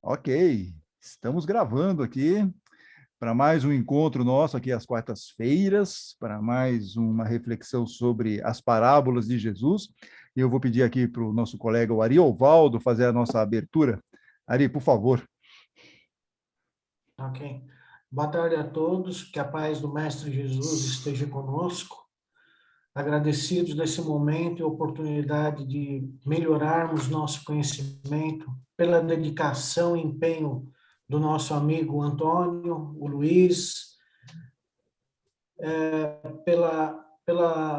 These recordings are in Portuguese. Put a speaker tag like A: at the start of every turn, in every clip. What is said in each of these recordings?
A: Ok, estamos gravando aqui para mais um encontro nosso aqui às quartas-feiras, para mais uma reflexão sobre as parábolas de Jesus. E eu vou pedir aqui para o nosso colega, o Ariovaldo, fazer a nossa abertura. Ari, por favor.
B: Ok. Boa tarde a todos, que a paz do Mestre Jesus esteja conosco. Agradecidos desse momento e oportunidade de melhorarmos nosso conhecimento, pela dedicação e empenho do nosso amigo Antônio, o Luiz,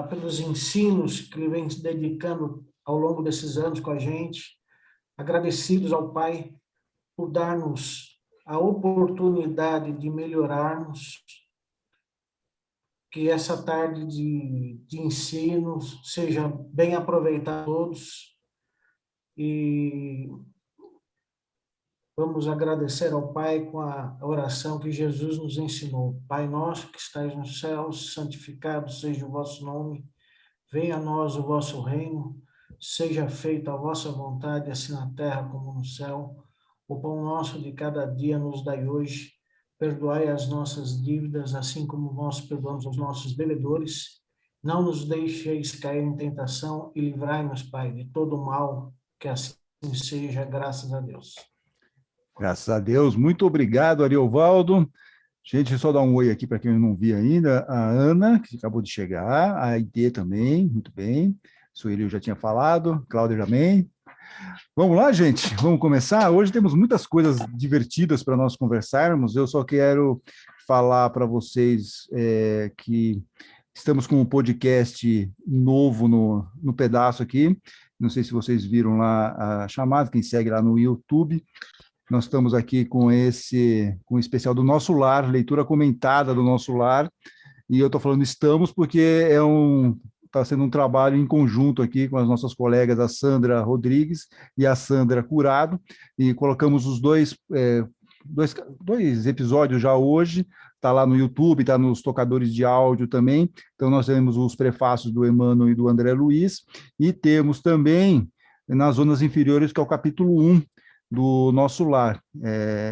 B: pelos ensinos que ele vem se dedicando ao longo desses anos com a gente. Agradecidos ao Pai por dar-nos a oportunidade de melhorarmos, que essa tarde de ensino seja bem aproveitada a todos e vamos agradecer ao Pai com a oração que Jesus nos ensinou. Pai nosso que estais nos céus, santificado seja o vosso nome, venha a nós o vosso reino, seja feita a vossa vontade, assim na terra como no céu. O pão nosso de cada dia nos dai hoje. Perdoai as nossas dívidas, assim como nós perdoamos aos nossos devedores. Não nos deixeis cair em tentação e livrai-nos, Pai, de todo mal, que assim seja, graças a Deus.
A: Graças a Deus. Muito obrigado, Ariovaldo. Gente, só dar um oi aqui para quem eu não vi ainda. A Ana, que acabou de chegar, a Aide também, muito bem. Sueli eu já tinha falado, Cláudia também. Vamos lá, gente? Vamos começar? Hoje temos muitas coisas divertidas para nós conversarmos. Eu só quero falar para vocês que estamos com um podcast novo no pedaço aqui. Não sei se vocês viram lá a chamada, quem segue lá no YouTube. Nós estamos aqui com com o especial do Nosso Lar, leitura comentada do Nosso Lar. E eu estou falando estamos porque está sendo um trabalho em conjunto aqui com as nossas colegas, a Sandra Rodrigues e a Sandra Curado, e colocamos os dois episódios já hoje, está lá no YouTube, está nos tocadores de áudio também. Então, nós temos os prefácios do Emmanuel e do André Luiz, e temos também nas zonas inferiores, que é o capítulo 1 do Nosso Lar.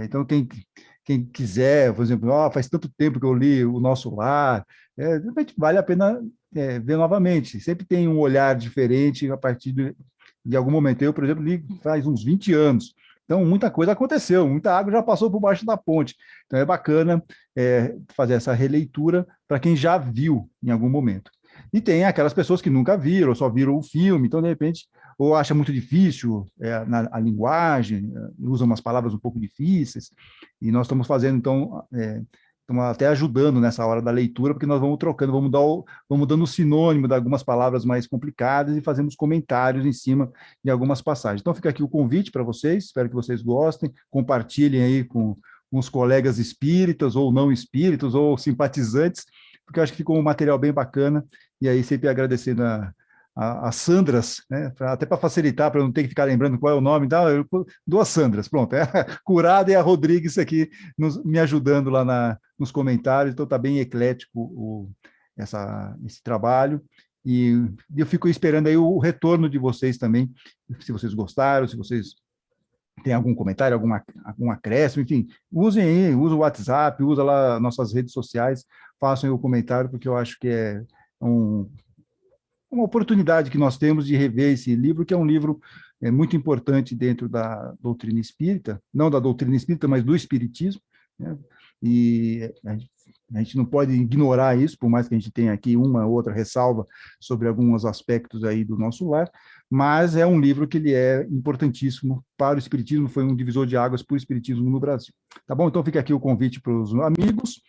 A: Então, quem quiser, por exemplo, faz tanto tempo que eu li o Nosso Lar, de repente vale a pena ver novamente. Sempre tem um olhar diferente a partir de algum momento. Eu, por exemplo, li faz uns 20 anos. Então, muita coisa aconteceu, muita água já passou por baixo da ponte. Então, é bacana fazer essa releitura para quem já viu em algum momento. E tem aquelas pessoas que nunca viram, só viram o filme, então, de repente, ou acha muito difícil a linguagem, usa umas palavras um pouco difíceis, e nós estamos fazendo, então, estamos até ajudando nessa hora da leitura, porque nós vamos trocando, vamos dando o sinônimo de algumas palavras mais complicadas e fazemos comentários em cima de algumas passagens. Então, fica aqui o convite para vocês, espero que vocês gostem, compartilhem aí com os colegas espíritas, ou não espíritas, ou simpatizantes, porque eu acho que ficou um material bem bacana, e aí sempre agradecendo as Sandras, né, até para facilitar, para não ter que ficar lembrando qual é o nome, então, duas Sandras, pronto, a Curada e a Rodrigues aqui me ajudando lá nos comentários, então está bem eclético esse trabalho, e eu fico esperando aí o retorno de vocês também, se vocês gostaram, se vocês têm algum comentário, algum acréscimo, enfim, usem aí, usa o WhatsApp, usa lá nossas redes sociais, façam aí o comentário, porque eu acho que é uma oportunidade que nós temos de rever esse livro, que é um livro muito importante dentro da doutrina espírita, não da doutrina espírita, mas do espiritismo, né? E a gente não pode ignorar isso, por mais que a gente tenha aqui uma ou outra ressalva sobre alguns aspectos aí do Nosso Lar, mas é um livro que ele é importantíssimo para o espiritismo, foi um divisor de águas para o espiritismo no Brasil. Tá bom? Então fica aqui o convite para os amigos.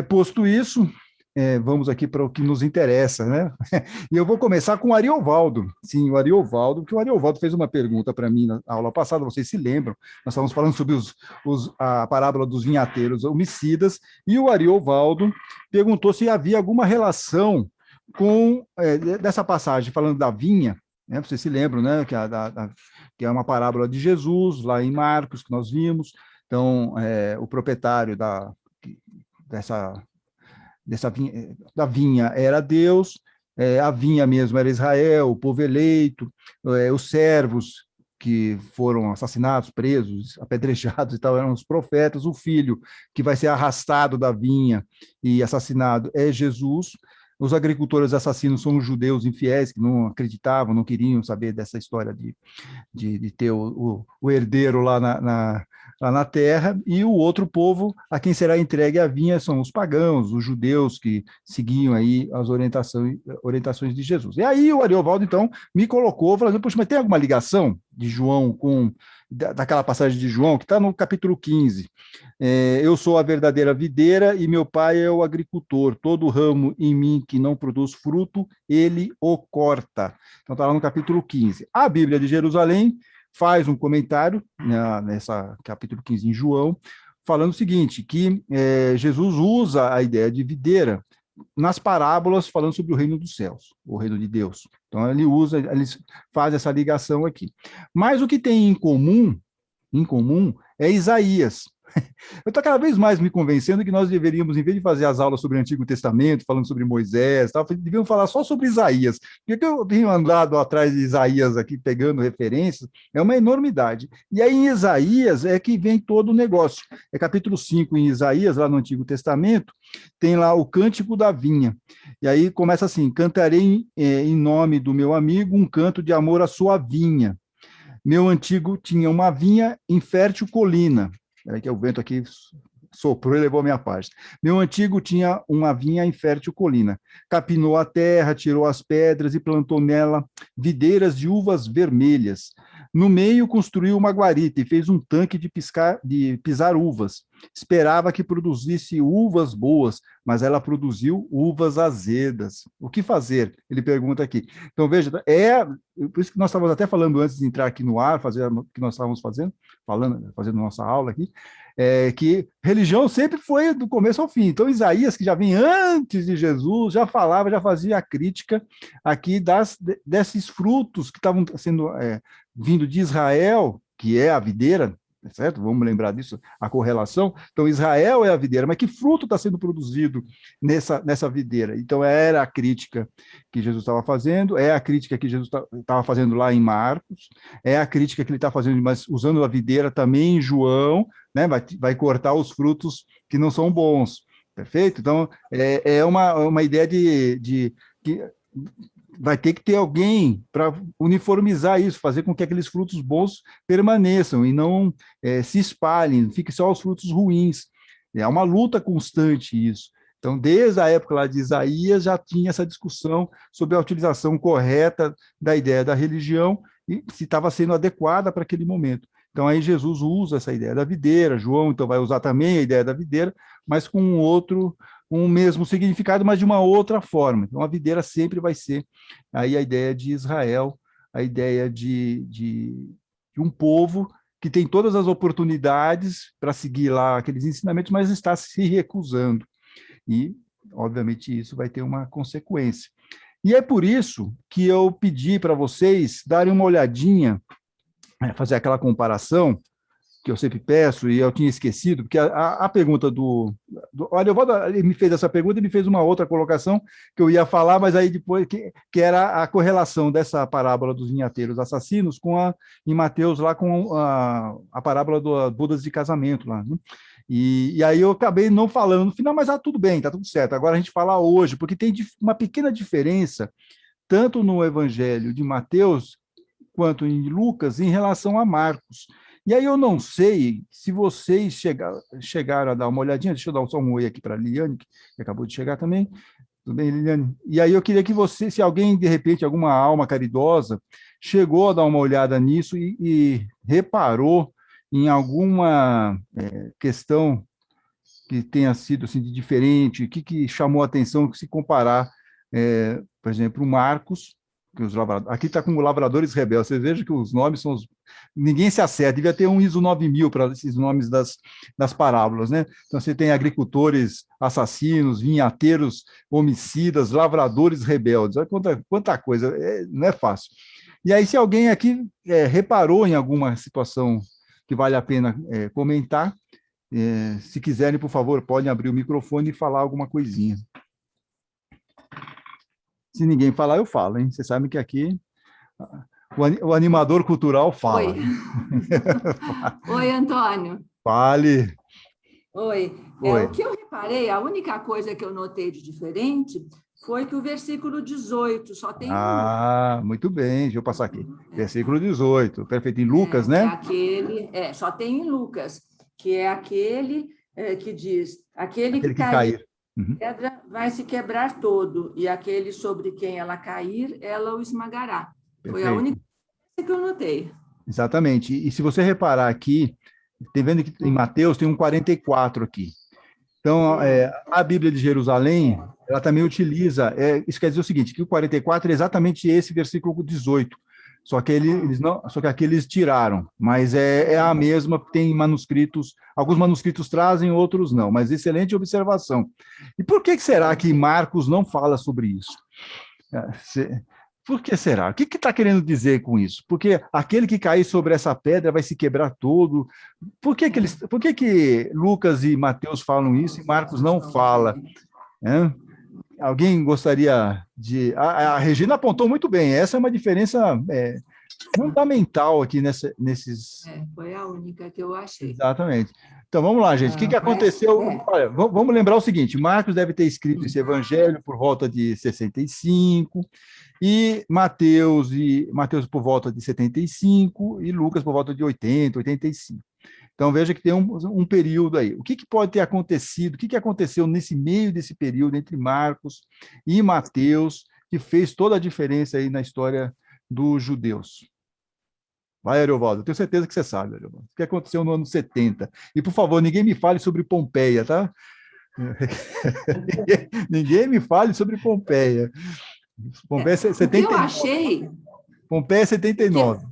A: Posto isso, vamos aqui para o que nos interessa, né? E eu vou começar com o Ariovaldo. Sim, o Ariovaldo, porque o Ariovaldo fez uma pergunta para mim na aula passada, vocês se lembram, nós estávamos falando sobre a parábola dos vinhateiros homicidas, e o Ariovaldo perguntou se havia alguma relação com dessa passagem, falando da vinha, né? Vocês se lembram, né? Que é uma parábola de Jesus, lá em Marcos, que nós vimos. Então, o proprietário da vinha era Deus, a vinha mesmo era Israel, o povo eleito, os servos que foram assassinados, presos, apedrejados e tal, eram os profetas. O filho que vai ser arrastado da vinha e assassinado é Jesus. Os agricultores assassinos são os judeus infiéis, que não acreditavam, não queriam saber dessa história de ter o herdeiro lá na terra, e o outro povo a quem será entregue a vinha são os pagãos, os judeus que seguiam aí as orientações de Jesus. E aí o Ariovaldo, então, me colocou, falando, poxa, mas tem alguma ligação de João com daquela passagem de João, que está no capítulo 15. Eu sou a verdadeira videira e meu pai é o agricultor. Todo ramo em mim que não produz fruto, ele o corta. Então está lá no capítulo 15. A Bíblia de Jerusalém faz um comentário, nessa capítulo 15 em João, falando o seguinte, que Jesus usa a ideia de videira nas parábolas falando sobre o reino dos céus, o reino de Deus. Então ele faz essa ligação aqui. Mas o que tem em comum é Isaías. Eu estou cada vez mais me convencendo que nós deveríamos, em vez de fazer as aulas sobre o Antigo Testamento, falando sobre Moisés, devíamos falar só sobre Isaías. Porque eu tenho andado atrás de Isaías aqui, pegando referências, é uma enormidade. E aí em Isaías é que vem todo o negócio. É capítulo 5 em Isaías, lá no Antigo Testamento, tem lá o Cântico da Vinha. E aí começa assim, cantarei em nome do meu amigo um canto de amor à sua vinha. Meu antigo tinha uma vinha em fértil colina. Peraí que o vento aqui soprou e levou a minha parte. Meu antigo tinha uma vinha em fértil colina. Capinou a terra, tirou as pedras e plantou nela videiras de uvas vermelhas. No meio construiu uma guarita e fez um tanque de pisar uvas. Esperava que produzisse uvas boas, mas ela produziu uvas azedas. O que fazer? Ele pergunta aqui. Então, veja, por isso que nós estávamos até falando antes de entrar aqui no ar, fazer o que nós estávamos fazendo nossa aula aqui, que religião sempre foi do começo ao fim. Então, Isaías, que já vem antes de Jesus, já falava, já fazia a crítica aqui desses frutos que estavam sendo vindo de Israel, que é a videira, certo? Vamos lembrar disso, a correlação. Então, Israel é a videira, mas que fruto está sendo produzido nessa videira? Então, era a crítica que Jesus estava fazendo, é a crítica que Jesus estava fazendo lá em Marcos, é a crítica que ele está fazendo, mas usando a videira também em João, né? Vai cortar os frutos que não são bons, perfeito? Então, é uma ideia de que vai ter que ter alguém para uniformizar isso, fazer com que aqueles frutos bons permaneçam e não se espalhem, fiquem só os frutos ruins. É uma luta constante isso. Então, desde a época lá de Isaías, já tinha essa discussão sobre a utilização correta da ideia da religião e se estava sendo adequada para aquele momento. Então, aí Jesus usa essa ideia da videira, João, então, vai usar também a ideia da videira, mas com um mesmo significado, mas de uma outra forma. Então, a videira sempre vai ser aí a ideia de Israel, a ideia de um povo que tem todas as oportunidades para seguir lá aqueles ensinamentos, mas está se recusando. E, obviamente, isso vai ter uma consequência. E é por isso que eu pedi para vocês darem uma olhadinha, fazer aquela comparação que eu sempre peço, e eu tinha esquecido, porque a pergunta olha, ele me fez essa pergunta e me fez uma outra colocação que eu ia falar, mas aí depois, que era a correlação dessa parábola dos vinhateiros assassinos em Mateus, lá com a parábola do bodas de casamento lá, né? E aí eu acabei não falando no final, mas tudo bem, tá tudo certo. Agora a gente fala hoje, porque tem uma pequena diferença, tanto no Evangelho de Mateus, quanto em Lucas, em relação a Marcos. E aí eu não sei se vocês chegaram a dar uma olhadinha, deixa eu dar só um oi aqui para a Liliane, que acabou de chegar também. Tudo bem, Liliane? E aí eu queria que você, se alguém, de repente, alguma alma caridosa, chegou a dar uma olhada nisso e reparou em alguma questão que tenha sido assim, de diferente, o que chamou a atenção, se comparar, por exemplo, o Marcos, que aqui está com lavradores rebeldes, vocês vejam que os nomes são ninguém se acerta, devia ter um ISO 9000 para esses nomes das parábolas, né? Então você tem agricultores assassinos, vinhateiros homicidas, lavradores rebeldes, olha quanta coisa, não é fácil. E aí, se alguém aqui reparou em alguma situação que vale a pena comentar, se quiserem, por favor, podem abrir o microfone e falar alguma coisinha. Se ninguém falar, eu falo, hein? Vocês sabem que aqui O animador cultural fala.
C: Oi. Oi, Antônio.
A: Fale.
C: Oi.
A: Oi.
C: O que eu reparei, a única coisa que eu notei de diferente foi que o versículo 18 só tem um.
A: Muito bem, deixa eu passar aqui. Versículo 18, perfeito. Em Lucas,
C: Que é
A: né?
C: aquele, só tem em Lucas, que é aquele que diz, aquele
A: Aquele
C: que
A: que
C: cair
A: cair. Uhum.
C: a pedra vai se quebrar todo, e aquele sobre quem ela cair, ela o esmagará. Foi a única
A: Perfeito.
C: coisa que eu notei.
A: Exatamente. E se você reparar aqui, tem vendo que em Mateus tem um 44 aqui. Então, a Bíblia de Jerusalém, ela também utiliza, isso quer dizer o seguinte, que o 44 é exatamente esse versículo 18, só que só que aqui eles tiraram, mas é a mesma, tem manuscritos, alguns manuscritos trazem, outros não, mas excelente observação. E por que será que Marcos não fala sobre isso? Por que será? O que está querendo dizer com isso? Porque aquele que cair sobre essa pedra vai se quebrar todo. Por que Lucas e Mateus falam isso e Marcos não fala? Né? Alguém gostaria de... A Regina apontou muito bem. Essa é uma diferença fundamental aqui nesses...
C: Foi a única que eu achei.
A: Exatamente. Então, vamos lá, gente. O que aconteceu? Olha, vamos lembrar o seguinte, Marcos deve ter escrito esse evangelho por volta de 65, e Mateus por volta de 75, e Lucas por volta de 80, 85. Então, veja que tem um período aí. O que pode ter acontecido? O que aconteceu nesse meio desse período entre Marcos e Mateus, que fez toda a diferença aí na história dos judeus? Vai, Ariovaldo, eu tenho certeza que você sabe, Ariovaldo. O que aconteceu no ano 70? E, por favor, ninguém me fale sobre Pompeia, tá? Ninguém me fale sobre Pompeia. Pompeia é 79.
C: O que eu achei...
A: Pompeia é 79.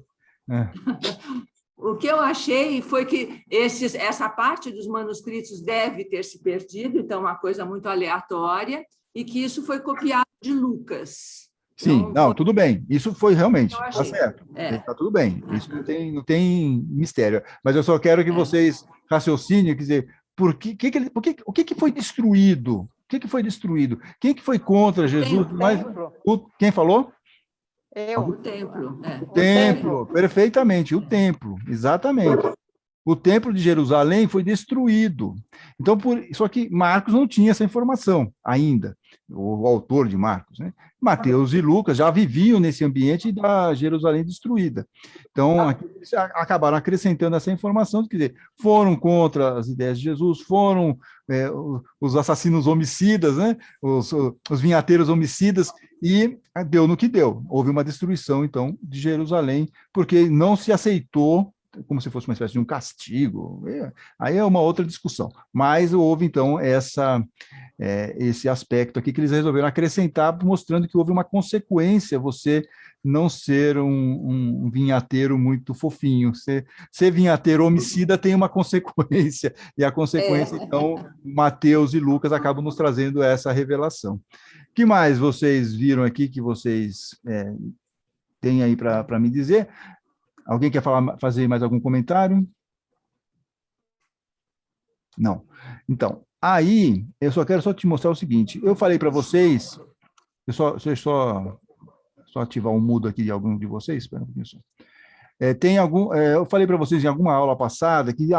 C: O que eu achei foi que essa parte dos manuscritos deve ter se perdido, então uma coisa muito aleatória, e que isso foi copiado de Lucas.
A: Sim, não, tudo bem. Isso foi realmente, está certo. Está tudo bem. Isso não tem mistério. Mas eu só quero que vocês raciocinem, quer dizer, o que foi destruído? O que foi destruído? Quem que foi contra Jesus? Quem falou?
C: O templo.
A: O templo, perfeitamente, o templo, exatamente. O templo de Jerusalém foi destruído. Então, só que Marcos não tinha essa informação ainda, o autor de Marcos, né? Mateus e Lucas já viviam nesse ambiente da Jerusalém destruída. Então, eles acabaram acrescentando essa informação, quer dizer, foram contra as ideias de Jesus, foram os assassinos homicidas, né? Os vinhateiros homicidas, e deu no que deu. Houve uma destruição, então, de Jerusalém, porque não se aceitou como se fosse uma espécie de um castigo, aí é uma outra discussão. Mas houve, então, esse aspecto aqui que eles resolveram acrescentar, mostrando que houve uma consequência, você não ser um vinhateiro muito fofinho. Ser vinhateiro homicida tem uma consequência, e a consequência, então, Mateus e Lucas acabam nos trazendo essa revelação. O que mais vocês viram aqui que vocês têm aí para me dizer? Alguém quer fazer mais algum comentário? Não. Então, aí, eu só quero te mostrar o seguinte. Eu falei para vocês, deixa eu só ativar um mudo aqui de algum de vocês, espera um pouquinho só. Eu falei para vocês em alguma aula passada que que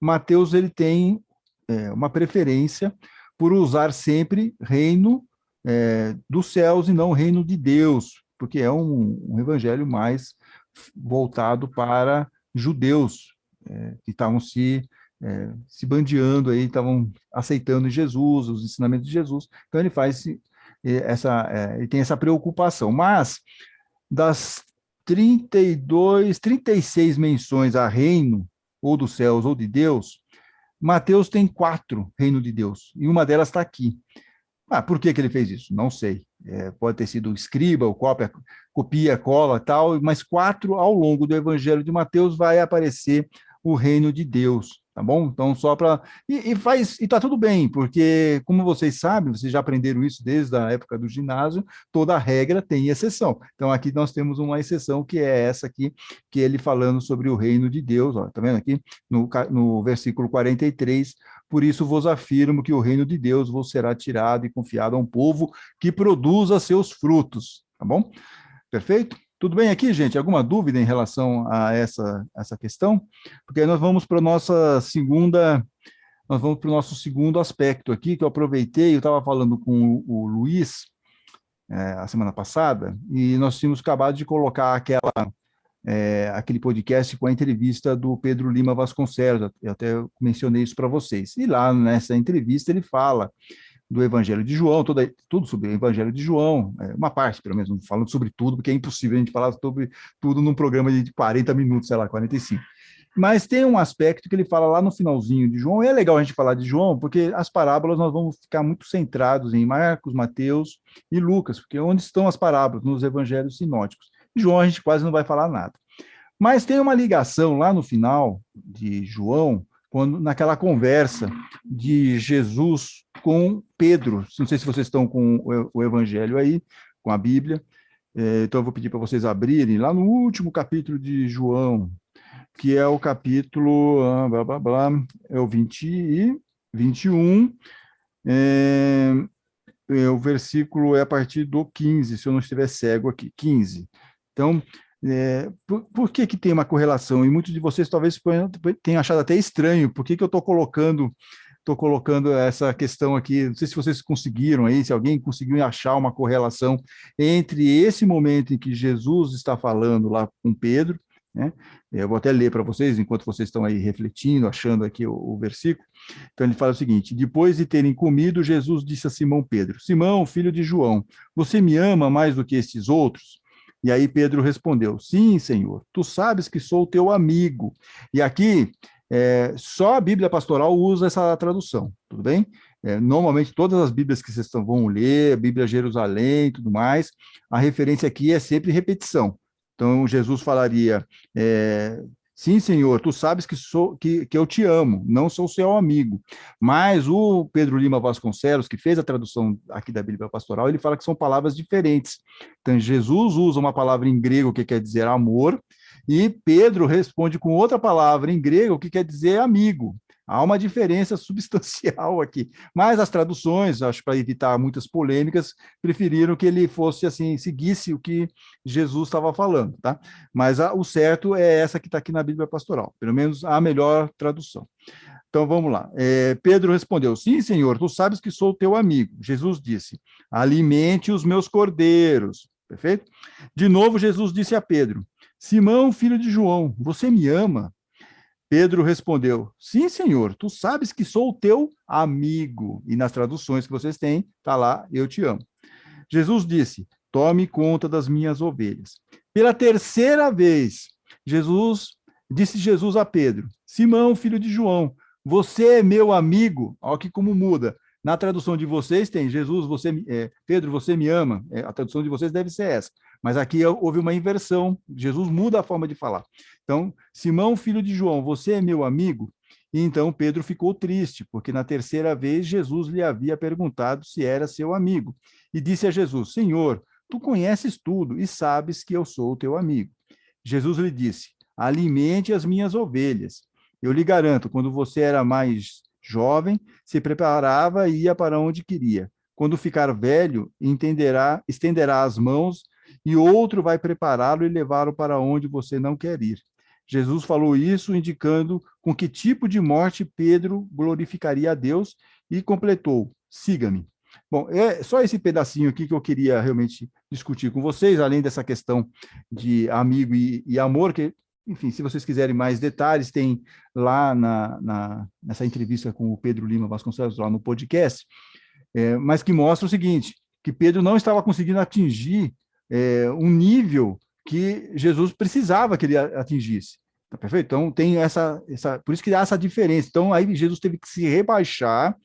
A: Mateus ele tem uma preferência por usar sempre reino dos céus e não reino de Deus, porque é um evangelho mais voltado para judeus que estavam se bandeando aí, estavam aceitando Jesus, os ensinamentos de Jesus. Então ele faz ele tem essa preocupação. Mas das 36 menções a reino, ou dos céus, ou de Deus, Mateus tem 4 reino de Deus, e uma delas está aqui. Por que ele fez isso? Não sei. Pode ter sido escriba, ou copia, cola, tal, mas 4 ao longo do Evangelho de Mateus vai aparecer o reino de Deus, tá bom? Então, só para... E tá tudo bem, porque, como vocês sabem, vocês já aprenderam isso desde a época do ginásio, toda regra tem exceção. Então, aqui nós temos uma exceção, que é essa aqui, que ele falando sobre o reino de Deus, ó, tá vendo aqui? No versículo 43, por isso vos afirmo que o reino de Deus vos será tirado e confiado a um povo que produza seus frutos, tá bom? Perfeito? Tudo bem aqui, gente? Alguma dúvida em relação a essa questão? Porque aí nós vamos para o nosso segundo aspecto aqui, que eu aproveitei, eu estava falando com o Luiz, a semana passada, e nós tínhamos acabado de colocar aquele podcast com a entrevista do Pedro Lima Vasconcelos, eu até mencionei isso para vocês. E lá nessa entrevista ele fala do Evangelho de João, tudo sobre o Evangelho de João, uma parte, pelo menos, não falando sobre tudo, porque é impossível a gente falar sobre tudo num programa de 40 minutos, sei lá, 45. Mas tem um aspecto que ele fala lá no finalzinho de João, e é legal a gente falar de João, porque as parábolas nós vamos ficar muito centrados em Marcos, Mateus e Lucas, porque onde estão as parábolas? Nos evangelhos sinóticos. João a gente quase não vai falar nada. Mas tem uma ligação lá no final de João, naquela conversa de Jesus com Pedro. Não sei se vocês estão com o Evangelho aí, com a Bíblia. Então eu vou pedir para vocês abrirem lá no último capítulo de João, que é o capítulo é o 20 e 21. O versículo é a partir do 15, se eu não estiver cego aqui, 15. Então, por que tem uma correlação? E muitos de vocês talvez tenham achado até estranho, por que eu estou colocando essa questão aqui, não sei se vocês conseguiram aí, se alguém conseguiu achar uma correlação entre esse momento em que Jesus está falando lá com Pedro, né? Eu vou até ler para vocês, enquanto vocês estão aí refletindo, achando aqui o versículo. Então ele fala o seguinte: depois de terem comido, Jesus disse a Simão Pedro: Simão, filho de João, você me ama mais do que estes outros? E aí Pedro respondeu: sim, Senhor, tu sabes que sou teu amigo. E aqui, só a Bíblia Pastoral usa essa tradução, tudo bem? Normalmente, todas as Bíblias que vocês vão ler, a Bíblia Jerusalém e tudo mais, a referência aqui é sempre repetição. Então, Jesus falaria, sim, Senhor, tu sabes que eu te amo, não sou seu amigo. Mas o Pedro Lima Vasconcelos, que fez a tradução aqui da Bíblia Pastoral, ele fala que são palavras diferentes. Então, Jesus usa uma palavra em grego que quer dizer amor, e Pedro responde com outra palavra em grego que quer dizer amigo. Há uma diferença substancial aqui. Mas as traduções, acho para evitar muitas polêmicas, preferiram que ele fosse assim, seguisse o que Jesus estava falando, tá? Mas o certo é essa que está aqui na Bíblia Pastoral, pelo menos a melhor tradução. Então vamos lá. Pedro respondeu: sim, Senhor, tu sabes que sou teu amigo. Jesus disse: alimente os meus cordeiros. Perfeito? De novo, Jesus disse a Pedro: Simão, filho de João, você me ama? Pedro respondeu: sim, Senhor, tu sabes que sou o teu amigo. E nas traduções que vocês têm, está lá, eu te amo. Jesus disse: tome conta das minhas ovelhas. Pela terceira vez, disse Jesus a Pedro: Simão, filho de João, você é meu amigo. Olha que como muda. Na tradução de vocês tem Jesus, Pedro, você me ama. A tradução de vocês deve ser essa. Mas aqui houve uma inversão. Jesus muda a forma de falar. Então, Simão, filho de João, você é meu amigo? E então Pedro ficou triste, porque na terceira vez Jesus lhe havia perguntado se era seu amigo. E disse a Jesus: Senhor, tu conheces tudo e sabes que eu sou teu amigo. Jesus lhe disse: alimente as minhas ovelhas. Eu lhe garanto, quando você era mais jovem, se preparava e ia para onde queria. Quando ficar velho, estenderá as mãos e outro vai prepará-lo e levá-lo para onde você não quer ir. Jesus falou isso, indicando com que tipo de morte Pedro glorificaria a Deus e completou: siga-me. Bom, é só esse pedacinho aqui que eu queria realmente discutir com vocês, além dessa questão de amigo e amor, que, enfim, se vocês quiserem mais detalhes, tem lá nessa entrevista com o Pedro Lima Vasconcelos, lá no podcast, mas que mostra o seguinte, que Pedro não estava conseguindo atingir um nível que Jesus precisava que ele atingisse. Tá perfeito? Então, tem por isso que há essa diferença. Então, aí Jesus teve que se rebaixar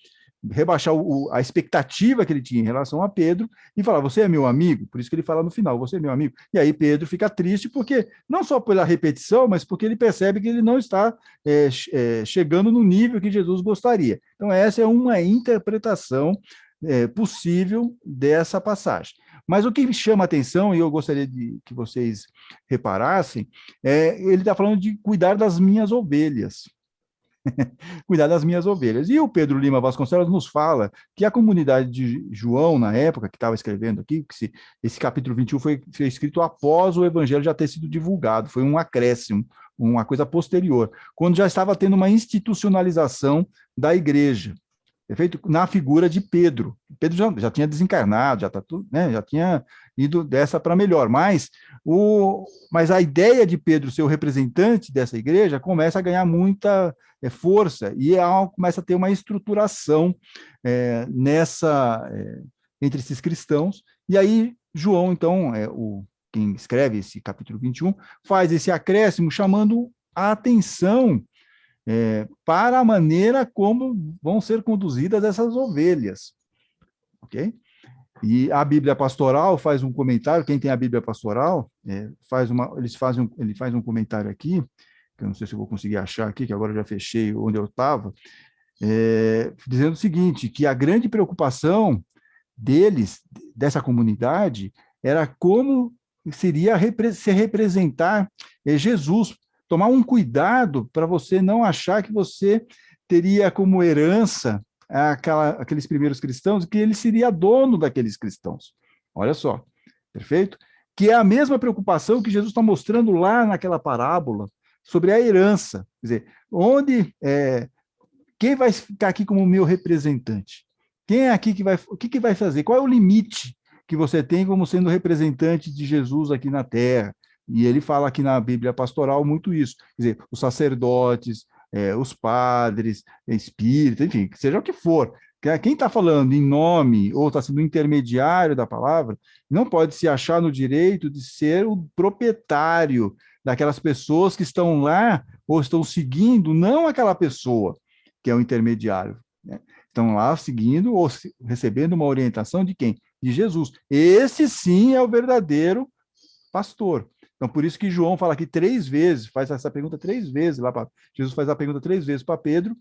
A: a expectativa que ele tinha em relação a Pedro e falar: você é meu amigo? Por isso que ele fala no final: você é meu amigo. E aí Pedro fica triste, porque não só pela repetição, mas porque ele percebe que ele não está chegando no nível que Jesus gostaria. Então, essa é uma interpretação possível dessa passagem. Mas o que me chama a atenção, e eu gostaria que vocês reparassem, ele está falando de cuidar das minhas ovelhas. cuidar das minhas ovelhas. E o Pedro Lima Vasconcelos nos fala que a comunidade de João, na época, que estava escrevendo aqui, que esse capítulo 21 foi escrito após o evangelho já ter sido divulgado, foi um acréscimo, uma coisa posterior, quando já estava tendo uma institucionalização da igreja, perfeito? Na figura de Pedro. Pedro já tinha desencarnado, já, tá tudo, né, já tinha ido dessa para melhor, mas a ideia de Pedro ser o representante dessa igreja começa a ganhar muita força e começa a ter uma estruturação entre esses cristãos, e aí João, então, quem escreve esse capítulo 21, faz esse acréscimo chamando a atenção para a maneira como vão ser conduzidas essas ovelhas, ok? E a Bíblia Pastoral faz um comentário, quem tem a Bíblia Pastoral, ele faz um comentário aqui, que eu não sei se eu vou conseguir achar aqui, que agora eu já fechei onde eu estava, dizendo o seguinte, que a grande preocupação deles, dessa comunidade, era como seria se representar Jesus, tomar um cuidado para você não achar que você teria como herança aqueles primeiros cristãos, que ele seria dono daqueles cristãos. Olha só, perfeito? Que é a mesma preocupação que Jesus está mostrando lá naquela parábola sobre a herança. Quer dizer, quem vai ficar aqui como meu representante? Quem é aqui o que vai fazer? Qual é o limite que você tem como sendo representante de Jesus aqui na Terra? E ele fala aqui na Bíblia Pastoral muito isso. Quer dizer, os sacerdotes, os padres, espíritas, enfim, seja o que for. Quem está falando em nome ou está sendo intermediário da palavra, não pode se achar no direito de ser o proprietário daquelas pessoas que estão lá ou estão seguindo, não aquela pessoa que é o intermediário, né? Estão lá seguindo ou recebendo uma orientação de quem? De Jesus. Esse sim é o verdadeiro pastor. Então, por isso que João fala aqui 3 vezes, faz essa pergunta 3 vezes, Jesus faz a pergunta 3 vezes para Pedro,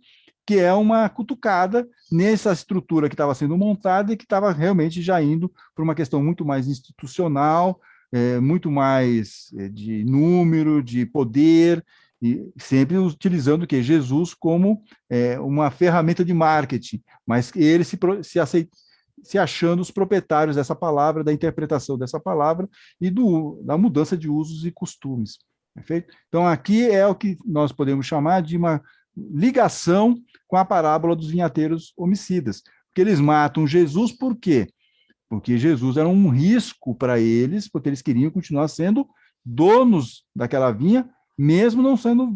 A: que é uma cutucada nessa estrutura que estava sendo montada e que estava realmente já indo para uma questão muito mais institucional, muito mais de número, de poder, e sempre utilizando o quê? Jesus como uma ferramenta de marketing, mas ele se achando os proprietários dessa palavra, da interpretação dessa palavra e da mudança de usos e costumes. Perfeito? Então, aqui é o que nós podemos chamar de uma ligação com a parábola dos vinhateiros homicidas. Porque eles matam Jesus por quê? Porque Jesus era um risco para eles, porque eles queriam continuar sendo donos daquela vinha, mesmo não sendo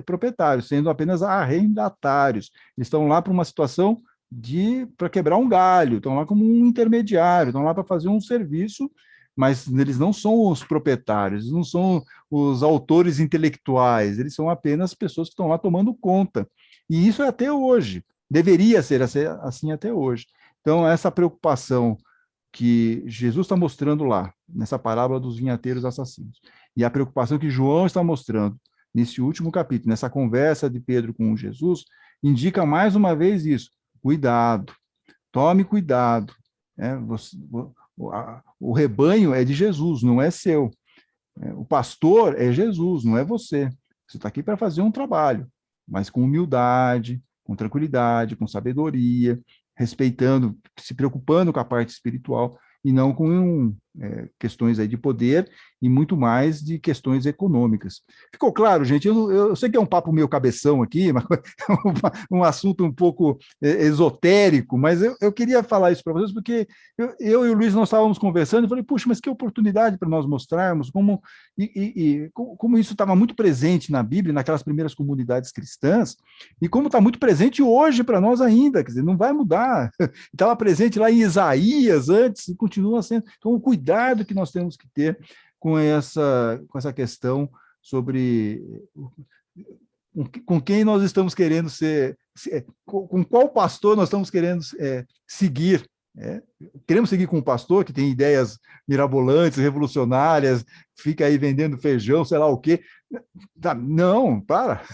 A: proprietários, sendo apenas arrendatários. Eles estão lá para uma situação para quebrar um galho, estão lá como um intermediário, estão lá para fazer um serviço, mas eles não são os proprietários, não são os autores intelectuais, eles são apenas pessoas que estão lá tomando conta. E isso é até hoje, deveria ser assim até hoje. Então, essa preocupação que Jesus está mostrando lá, nessa parábola dos vinhateiros assassinos, e a preocupação que João está mostrando nesse último capítulo, nessa conversa de Pedro com Jesus, indica mais uma vez isso. Cuidado, tome cuidado. O rebanho é de Jesus, não é seu. O pastor é Jesus, não é você. Você está aqui para fazer um trabalho, mas com humildade, com tranquilidade, com sabedoria, respeitando, se preocupando com a parte espiritual e não com questões aí de poder e muito mais de questões econômicas. Ficou claro, gente? Eu sei que é um papo meio cabeção aqui, um assunto um pouco esotérico, mas eu queria falar isso para vocês porque eu e o Luiz nós estávamos conversando e falei, puxa, mas que oportunidade para nós mostrarmos como isso estava muito presente na Bíblia, naquelas primeiras comunidades cristãs, e como está muito presente hoje para nós ainda, quer dizer, não vai mudar. Estava presente lá em Isaías antes e continua sendo. Então, o cuidado que nós temos que ter com essa questão sobre com quem nós estamos querendo com qual pastor nós estamos querendo seguir. Queremos seguir com um pastor que tem ideias mirabolantes, revolucionárias, fica aí vendendo feijão, sei lá o quê. Não, para,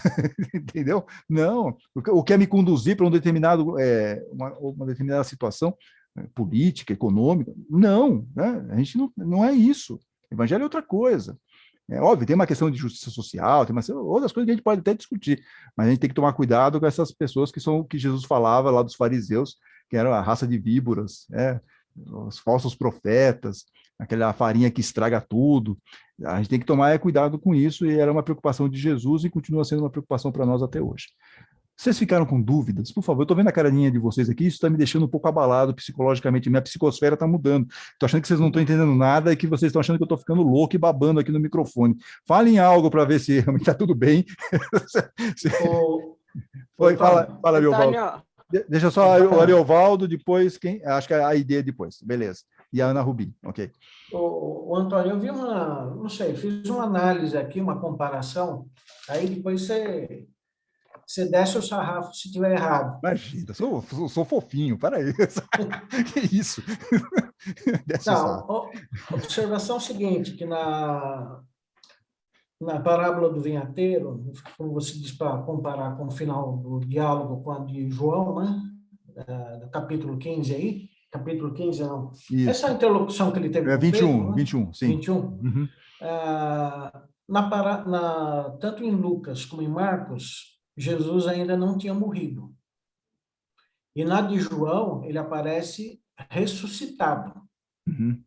A: entendeu? Não, o quer me conduzir para uma determinada situação política, econômica. Não, né? A gente não é isso. O evangelho é outra coisa. É óbvio, tem uma questão de justiça social, tem outras coisas que a gente pode até discutir, mas a gente tem que tomar cuidado com essas pessoas que são o que Jesus falava lá dos fariseus, que eram a raça de víboras, os falsos profetas, aquela farinha que estraga tudo. A gente tem que tomar cuidado com isso, e era uma preocupação de Jesus e continua sendo uma preocupação para nós até hoje. Vocês ficaram com dúvidas? Por favor, eu estou vendo a carinha de vocês aqui, isso está me deixando um pouco abalado psicologicamente, minha psicosfera está mudando. Estou achando que vocês não estão entendendo nada e que vocês estão achando que eu estou ficando louco e babando aqui no microfone. Falem algo para ver se realmente está tudo bem. Oi, fala, Ariovaldo. Deixa só o Ariovaldo, depois quem? Acho que é a ID depois, beleza. E a Ana Rubim, ok.
B: O Antônio, eu vi não sei, fiz uma análise aqui, uma comparação, aí depois você desce o sarrafo se tiver errado.
A: Imagina, sou fofinho, para aí. Que isso? Desce
B: Não, a observação é seguinte, que na parábola do vinhateiro, como você diz, para comparar com o final do diálogo com a de João, né? Do capítulo 15 aí, capítulo 15 não.
A: Isso.
B: Essa interlocução que ele teve com
A: 21,
B: Pedro, né?
A: 21, sim.
B: 21.
A: Uhum.
B: Tanto em Lucas como em Marcos, Jesus ainda não tinha morrido. E na de João, ele aparece ressuscitado.
A: Uhum.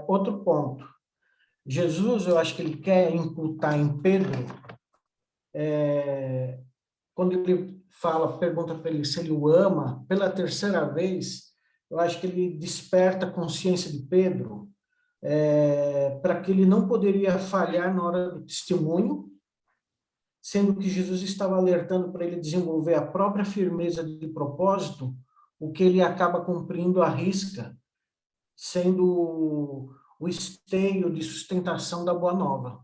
B: Outro ponto. Jesus, eu acho que ele quer imputar em Pedro, quando ele pergunta para ele se ele o ama, pela terceira vez, eu acho que ele desperta a consciência de Pedro para que ele não poderia falhar na hora do testemunho, sendo que Jesus estava alertando para ele desenvolver a própria firmeza de propósito, o que ele acaba cumprindo à risca, sendo o esteio de sustentação da Boa Nova.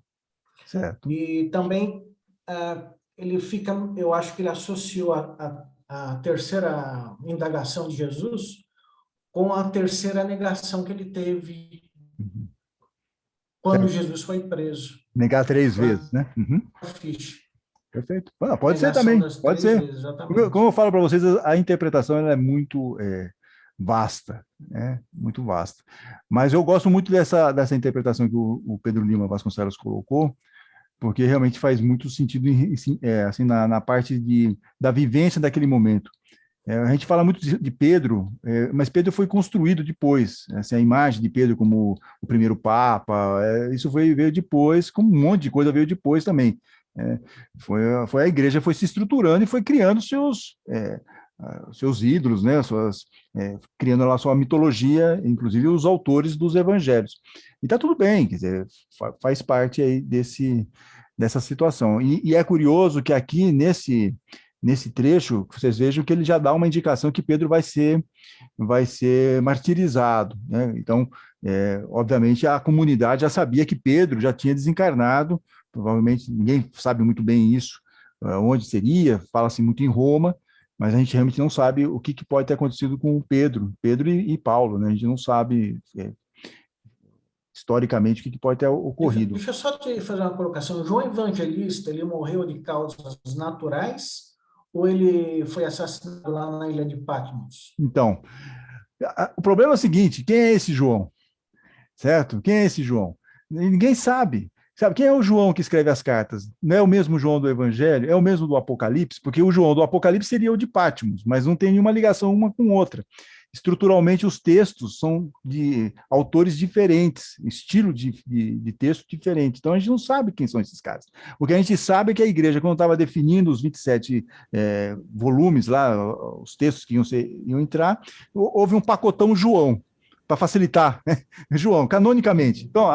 A: Certo.
B: E também eu acho que ele associou a terceira indagação de Jesus com a terceira negação que ele teve quando Jesus foi preso.
A: Negar 3 vezes, né? Uhum. Perfeito. Pode ser também, pode ser. Vezes, como eu falo para vocês, a interpretação ela é muito vasta, muito vasta. Mas eu gosto muito dessa interpretação que o Pedro Lima Vasconcelos colocou, porque realmente faz muito sentido assim, na parte da vivência daquele momento. A gente fala muito de Pedro, mas Pedro foi construído depois. Assim, a imagem de Pedro como o primeiro Papa, isso veio depois, como um monte de coisa veio depois também. Foi a igreja foi se estruturando e foi criando seus ídolos, né? Criando lá sua mitologia, inclusive os autores dos evangelhos. E está tudo bem, quer dizer, faz parte aí dessa situação. E é curioso que aqui nesse trecho, vocês vejam que ele já dá uma indicação que Pedro vai ser martirizado, né? Então, obviamente, a comunidade já sabia que Pedro já tinha desencarnado, provavelmente ninguém sabe muito bem isso, onde seria, fala-se muito em Roma, mas a gente realmente não sabe o que pode ter acontecido com Pedro e Paulo, né? A gente não sabe historicamente o que pode ter ocorrido.
B: Deixa eu só te fazer uma colocação. João Evangelista, ele morreu de causas naturais ou ele foi assassinado lá na ilha de Patmos?
A: Então, o problema é o seguinte, quem é esse João? Certo? Quem é esse João? Ninguém sabe. Sabe, quem é o João que escreve as cartas? Não é o mesmo João do Evangelho? É o mesmo do Apocalipse? Porque o João do Apocalipse seria o de Patmos, mas não tem nenhuma ligação uma com outra. Estruturalmente, os textos são de autores diferentes, estilo de texto diferente. Então, a gente não sabe quem são esses caras. O que a gente sabe é que a igreja, quando estava definindo os 27 volumes lá, os textos que iam entrar, houve um pacotão João, para facilitar, né? João, canonicamente. Então,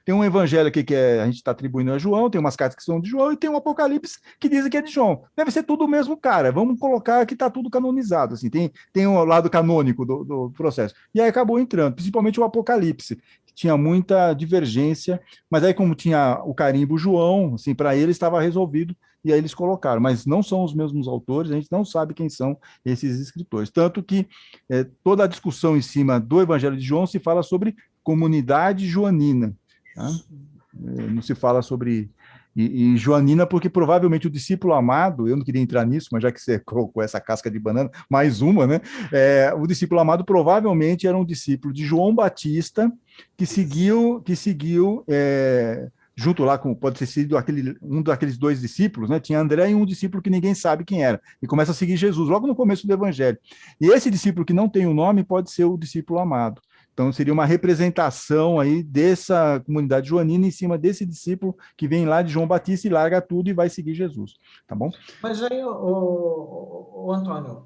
A: tem um evangelho aqui que a gente está atribuindo a João, tem umas cartas que são de João, e tem um Apocalipse que dizem que é de João. Deve ser tudo o mesmo cara, vamos colocar que está tudo canonizado, assim, tem um lado canônico do processo. E aí acabou entrando, principalmente o Apocalipse, que tinha muita divergência, mas aí como tinha o carimbo João, assim, para ele estava resolvido, e aí eles colocaram, mas não são os mesmos autores, a gente não sabe quem são esses escritores. Tanto que toda a discussão em cima do Evangelho de João se fala sobre comunidade joanina, tá? Não se fala sobre E Joanina, porque provavelmente o discípulo amado, eu não queria entrar nisso, mas já que você colocou essa casca de banana, mais uma, né? O discípulo amado provavelmente era um discípulo de João Batista, que seguiu junto lá com, pode ter sido um daqueles dois discípulos, né? Tinha André e um discípulo que ninguém sabe quem era, e começa a seguir Jesus, logo no começo do evangelho. E esse discípulo que não tem o nome pode ser o discípulo amado. Então, seria uma representação aí dessa comunidade joanina em cima desse discípulo que vem lá de João Batista e larga tudo e vai seguir Jesus, tá bom?
B: Mas aí, o Antônio,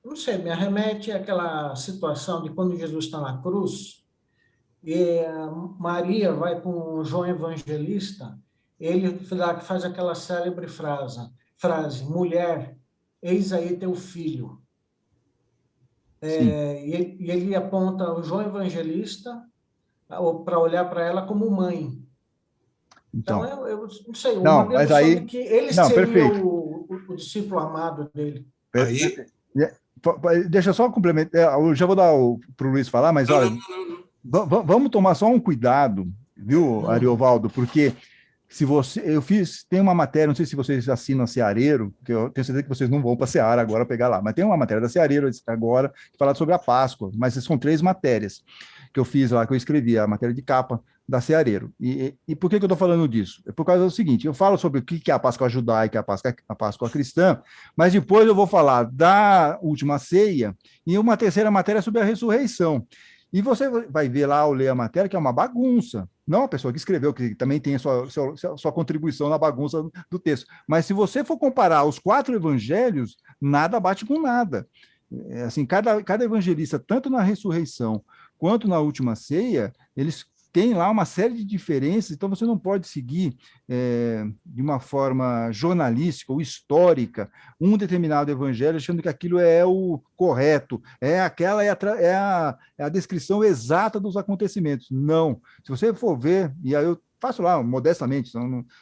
B: não sei, me arremete àquela situação de quando Jesus está na cruz e Maria vai com João Evangelista, ele faz aquela célebre frase, mulher, eis aí teu filho.
A: Sim.
B: E ele aponta o João Evangelista para olhar para ela como mãe. Então,
A: Então,
B: eu não sei, uma
A: não, mas
B: dedução de
A: aí,
B: que ele
A: não,
B: seria
A: perfeito.
B: o discípulo amado dele.
D: Aí,
A: Perfeito. Deixa eu só complementar, eu já vou dar para o Luiz falar, mas
D: não,
A: olha,
D: não, não, não.
A: vamos tomar só um cuidado, viu, Ariovaldo, porque se você, tem uma matéria, não sei se vocês assinam a Ceareiro, que eu tenho certeza que vocês não vão para Ceará agora pegar lá, mas tem uma matéria da Ceareiro agora que fala sobre a Páscoa, mas são 3 matérias que eu fiz lá, que eu escrevi, a matéria de capa da Ceareiro. E por que eu estou falando disso? É por causa do seguinte, eu falo sobre o que é a Páscoa judaica, a Páscoa cristã, mas depois eu vou falar da última ceia e uma terceira matéria sobre a ressurreição. E você vai ver lá, ao ler a matéria, que é uma bagunça. Não a pessoa que escreveu, que também tem a sua contribuição na bagunça do texto. Mas se você for comparar os 4 evangelhos, nada bate com nada. Assim, cada evangelista, tanto na ressurreição quanto na última ceia, eles têm lá uma série de diferenças, então você não pode seguir de uma forma jornalística ou histórica um determinado evangelho achando que aquilo é o correto, a descrição exata dos acontecimentos. Não. Se você for ver, e aí eu faço lá modestamente,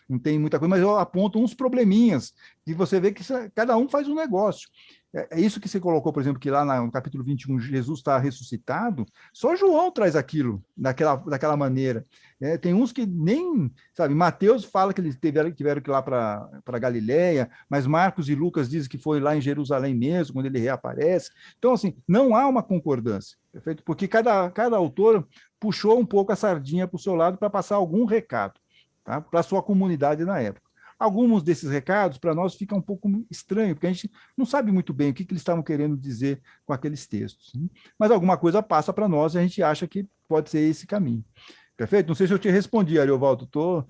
A: não tem muita coisa, mas eu aponto uns probleminhas, e você vê que cada um faz um negócio. É isso que você colocou, por exemplo, que lá no capítulo 21, Jesus está ressuscitado, só João traz aquilo daquela maneira. Tem uns que nem, sabe, Mateus fala que eles tiveram que ir lá para Galiléia, mas Marcos e Lucas dizem que foi lá em Jerusalém mesmo, quando ele reaparece. Então, assim, não há uma concordância, perfeito? Porque cada autor puxou um pouco a sardinha para o seu lado para passar algum recado, tá? Para a sua comunidade na época. Alguns desses recados, para nós, fica um pouco estranho, porque a gente não sabe muito bem o que eles estavam querendo dizer com aqueles textos. Mas alguma coisa passa para nós e a gente acha que pode ser esse caminho. Perfeito? Não sei se eu te respondi, Ariovaldo. Tô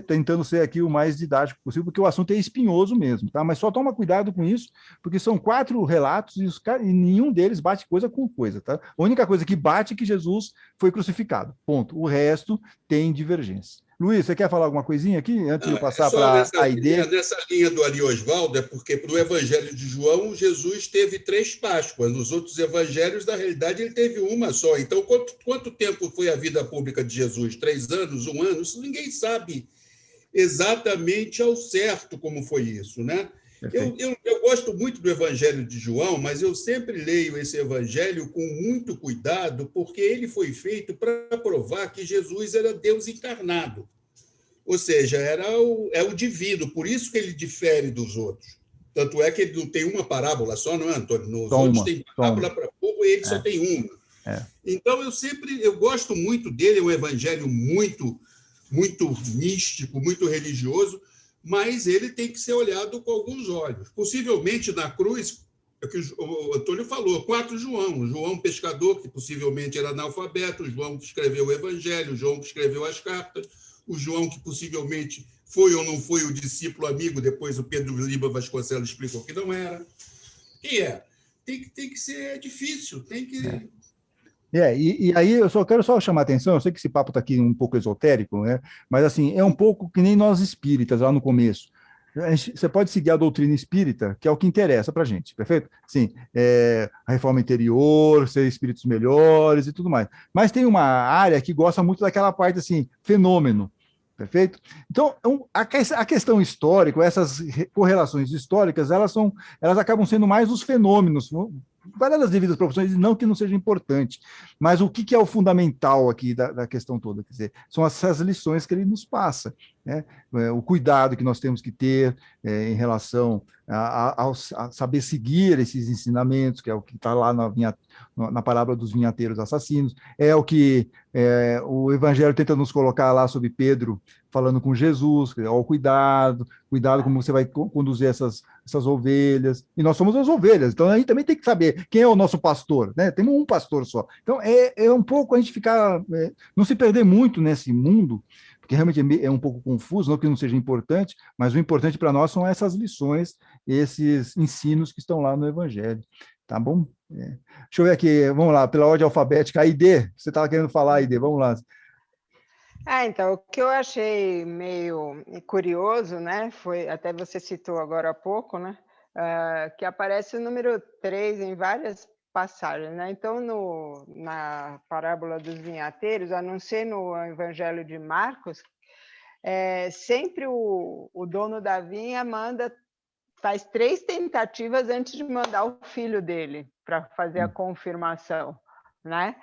A: tentando ser aqui o mais didático possível, porque o assunto é espinhoso mesmo, tá? Mas só toma cuidado com isso, porque são 4 relatos e nenhum deles bate coisa com coisa, tá? A única coisa que bate é que Jesus foi crucificado. Ponto. O resto tem divergência. Luiz, você quer falar alguma coisinha aqui, antes de eu passar para a ID?
D: Nessa linha do Ari Osvaldo, é porque para o Evangelho de João, Jesus teve 3 Páscoas. Nos outros evangelhos, na realidade, ele teve uma só. Então, quanto tempo foi a vida pública de Jesus? 3 anos, 1 ano? Isso ninguém sabe exatamente ao certo como foi isso, né? Eu gosto muito do Evangelho de João, mas eu sempre leio esse Evangelho com muito cuidado, porque ele foi feito para provar que Jesus era Deus encarnado. Ou seja, é o divino, por isso que ele difere dos outros. Tanto é que ele não tem uma parábola só, não é, Antônio? Nos outros tem parábola para pouco e ele só tem uma. Então, eu gosto muito dele, é um Evangelho muito, muito místico, muito religioso, mas ele tem que ser olhado com alguns olhos. Possivelmente, na cruz, é o que o Antônio falou, 4 João. João, pescador, que possivelmente era analfabeto, João que escreveu o Evangelho, João que escreveu as cartas, o João que possivelmente foi ou não foi o discípulo amigo, depois o Pedro Lima Vasconcelos explicou que não era. Quem é? Tem que ser difícil, tem que...
A: E aí eu quero chamar a atenção, eu sei que esse papo está aqui um pouco esotérico, né? Mas assim, é um pouco que nem nós espíritas lá no começo. Você pode seguir a doutrina espírita, que é o que interessa para a gente, perfeito? Sim, a reforma interior, ser espíritos melhores e tudo mais. Mas tem uma área que gosta muito daquela parte assim, fenômeno, perfeito? Então, a questão histórica, essas correlações históricas, elas acabam sendo mais os fenômenos, guardadas as devidas proporções, não que não seja importante, mas o que é o fundamental aqui da questão toda? Quer dizer, são essas lições que ele nos passa. né? O cuidado que nós temos que ter em relação a saber seguir esses ensinamentos, que é o que está lá na parábola dos vinhateiros assassinos, é o que o Evangelho tenta nos colocar lá sobre Pedro falando com Jesus, ó, cuidado como você vai conduzir essas ovelhas, e nós somos as ovelhas, então a gente também tem que saber quem é o nosso pastor, né? Temos um pastor só. Então é um pouco a gente ficar, não se perder muito nesse mundo, porque realmente é um pouco confuso, não que não seja importante, mas o importante para nós são essas lições, esses ensinos que estão lá no Evangelho, tá bom? Deixa eu ver aqui, vamos lá, pela ordem alfabética, Aide, você estava querendo falar, Aide, vamos lá.
E: Então, o que eu achei meio curioso, né, foi, até você citou agora há pouco, né, que aparece o número 3 em várias passagens, né? Então, na parábola dos vinhateiros, a não ser no Evangelho de Marcos, sempre o dono da vinha faz 3 tentativas antes de mandar o filho dele para fazer a confirmação, né,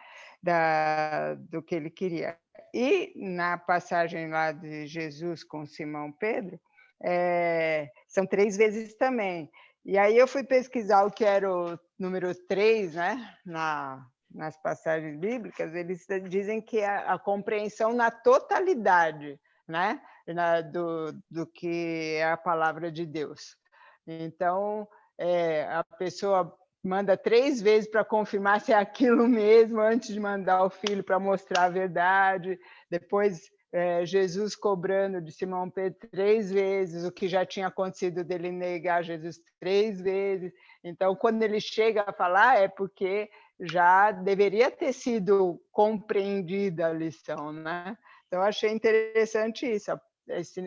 E: do que ele queria. E na passagem lá de Jesus com Simão Pedro, são 3 vezes também. E aí eu fui pesquisar o que era o número 3, né, nas passagens bíblicas, eles dizem que é a compreensão na totalidade, né, do que é a palavra de Deus. Então, a pessoa manda 3 vezes para confirmar se é aquilo mesmo, antes de mandar o filho para mostrar a verdade. Depois, Jesus cobrando de Simão Pedro 3 vezes, o que já tinha acontecido dele negar Jesus 3 vezes. Então, quando ele chega a falar, é porque já deveria ter sido compreendida a lição, né? Então, eu achei interessante isso,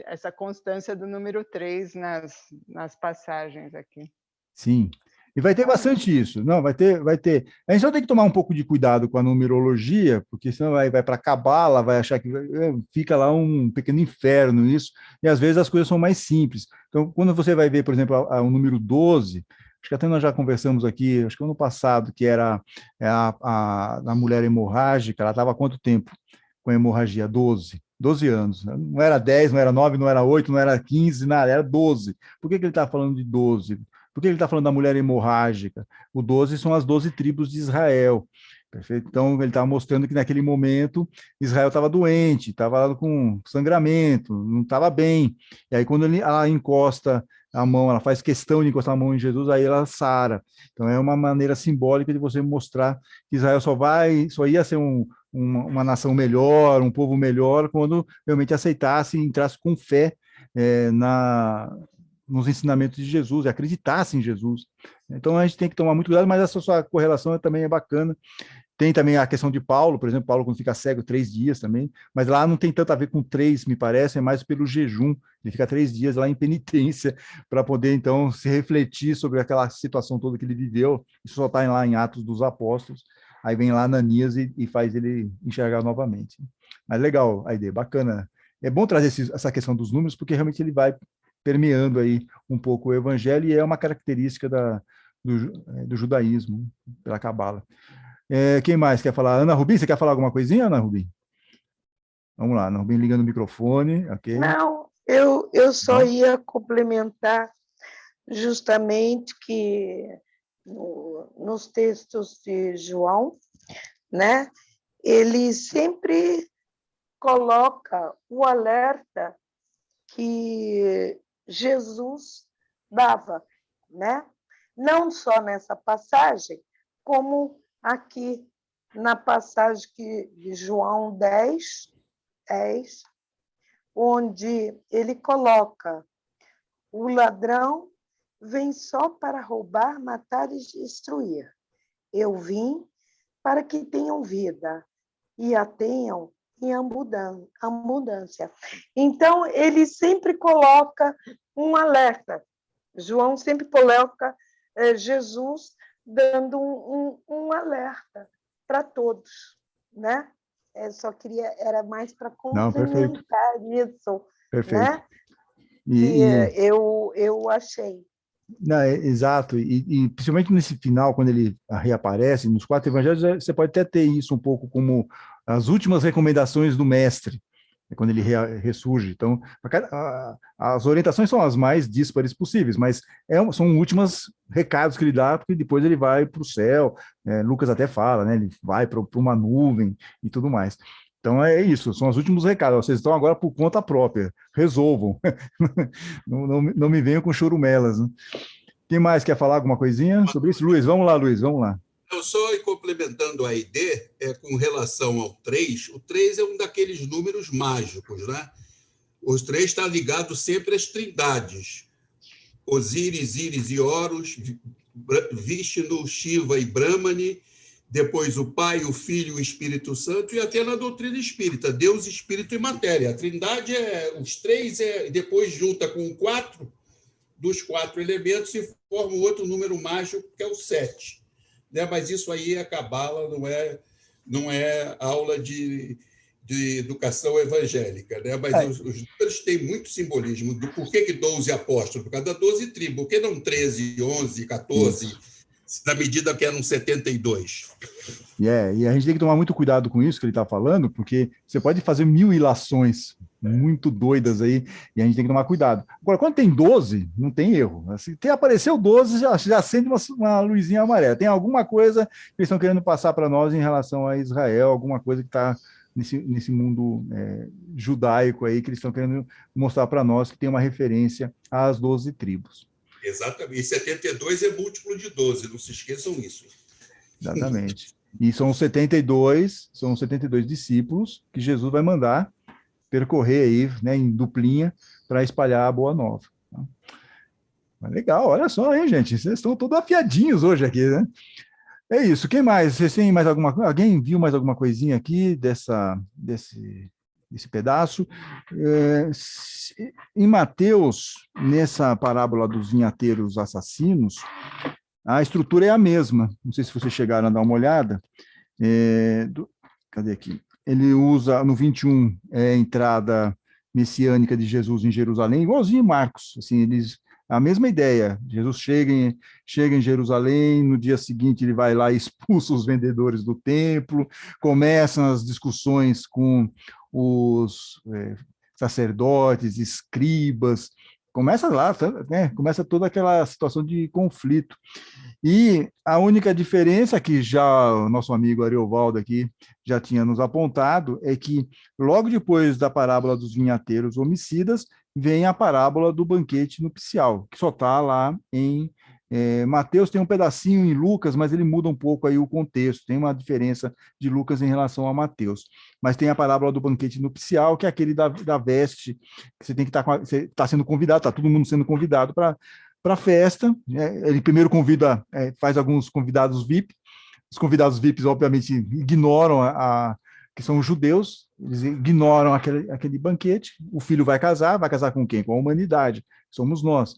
E: essa constância do número 3 nas passagens aqui.
A: Sim, e vai ter bastante isso. Não, vai ter. A gente só tem que tomar um pouco de cuidado com a numerologia, porque senão vai para a cabala, vai achar que fica lá um pequeno inferno nisso, e às vezes as coisas são mais simples. Então, quando você vai ver, por exemplo, o número 12, acho que até nós já conversamos aqui, acho que ano passado, que era a mulher hemorrágica, ela estava há quanto tempo com a hemorragia? 12 anos. Não era 10, não era 9, não era 8, não era 15, nada, era 12. Por que ele está falando de 12? Por que ele está falando da mulher hemorrágica? O 12 são as 12 tribos de Israel. Perfeito? Então, ele estava mostrando que naquele momento Israel estava doente, estava com sangramento, não estava bem. E aí, quando ela encosta a mão, ela faz questão de encostar a mão em Jesus, aí ela sara. Então, é uma maneira simbólica de você mostrar que Israel só ia ser uma nação melhor, um povo melhor, quando realmente aceitasse e entrasse com fé nos ensinamentos de Jesus, e acreditasse em Jesus. Então, a gente tem que tomar muito cuidado, mas essa sua correlação também é bacana. Tem também a questão de Paulo, por exemplo, Paulo quando fica cego 3 dias também, mas lá não tem tanto a ver com 3, me parece, é mais pelo jejum. Ele fica 3 dias lá em penitência, para poder, então, se refletir sobre aquela situação toda que ele viveu. Isso só está lá em Atos dos Apóstolos. Aí vem lá Ananias e faz ele enxergar novamente. Mas legal a ideia, bacana. É bom trazer essa questão dos números, porque realmente ele vai permeando aí um pouco o evangelho, e é uma característica do judaísmo, pela cabala. Quem mais quer falar? Ana Rubim, você quer falar alguma coisinha, Ana Rubim? Vamos lá, Ana Rubim ligando o microfone, ok?
F: Não, eu só ia complementar justamente que nos textos de João, né, ele sempre coloca o alerta que Jesus dava, né? Não só nessa passagem, como aqui na passagem de João 10, onde ele coloca: o ladrão vem só para roubar, matar e destruir. Eu vim para que tenham vida e a tenham em abundância. Então, ele sempre coloca um alerta. João sempre coloca Jesus dando um alerta para todos, né? Só queria, era mais para complementar isso,
A: perfeito.
F: Né? Que eu achei.
A: Não, exato, e principalmente nesse final, quando ele reaparece, nos 4 evangelhos, você pode até ter isso um pouco como as últimas recomendações do mestre, é quando ele ressurge. Então, as orientações são as mais díspares possíveis, mas são últimos recados que ele dá, porque depois ele vai para o céu. Lucas até fala, né? Ele vai para uma nuvem e tudo mais. Então é isso, são os últimos recados. Vocês estão agora por conta própria, resolvam. Não me venham com chorumelas. Né? Quem mais quer falar alguma coisinha sobre isso? Luiz, vamos lá, Luiz, vamos lá.
D: Eu só complementando a ideia, com relação ao 3, o 3 é um daqueles números mágicos, né? Os 3 está ligado sempre às trindades. Osíris, Íris e Horus, Vishnu, Shiva e Brahmani, depois o Pai, o Filho e o Espírito Santo, e até na doutrina espírita, Deus, Espírito e Matéria. A trindade os 3, depois junta com o 4, dos 4 elementos, e forma um outro número mágico, que é o 7. Né? Mas isso aí é cabala, não é aula de educação evangélica. Né? Mas os números têm muito simbolismo. Por que 12 apóstolos? Por causa da 12 tribos. Por que não 13, 11, 14, na medida que eram 72?
A: E a gente tem que tomar muito cuidado com isso que ele está falando, porque você pode fazer 1000 ilações muito doidas aí, e a gente tem que tomar cuidado. Agora, quando tem 12, não tem erro. Se apareceu 12, já acende uma luzinha amarela. Tem alguma coisa que eles estão querendo passar para nós em relação a Israel, alguma coisa que está nesse mundo judaico aí, que eles estão querendo mostrar para nós que tem uma referência às 12 tribos.
D: Exatamente. E 72 é múltiplo de 12, não se esqueçam isso.
A: Exatamente. E são 72 discípulos que Jesus vai mandar percorrer aí, né, em duplinha, para espalhar a boa nova. Mas legal, olha só, hein, gente? Vocês estão todos afiadinhos hoje aqui, né? É isso. Quem mais? Vocês têm mais alguma coisa? Alguém viu mais alguma coisinha aqui desse pedaço? Em Mateus, nessa parábola dos vinhateiros assassinos, a estrutura é a mesma. Não sei se vocês chegaram a dar uma olhada. Cadê aqui? Ele usa, no 21, a entrada messiânica de Jesus em Jerusalém, igualzinho Marcos. Assim, a mesma ideia. Jesus chega em Jerusalém, no dia seguinte ele vai lá e expulsa os vendedores do templo, começam as discussões com os sacerdotes, escribas, começa lá, né? Começa toda aquela situação de conflito. E a única diferença que já o nosso amigo Ariovaldo aqui já tinha nos apontado é que logo depois da parábola dos vinhateiros homicidas vem a parábola do banquete nupcial, que só está lá em Mateus, tem um pedacinho em Lucas, mas ele muda um pouco aí o contexto, tem uma diferença de Lucas em relação a Mateus. Mas tem a parábola do banquete nupcial, que é aquele da veste, que você tem que você está sendo convidado, está todo mundo sendo convidado para a festa. Ele primeiro convida, faz alguns convidados VIP. Os convidados VIPs, obviamente, ignoram que são os judeus, eles ignoram aquele banquete. O filho vai casar com quem? Com a humanidade, somos nós.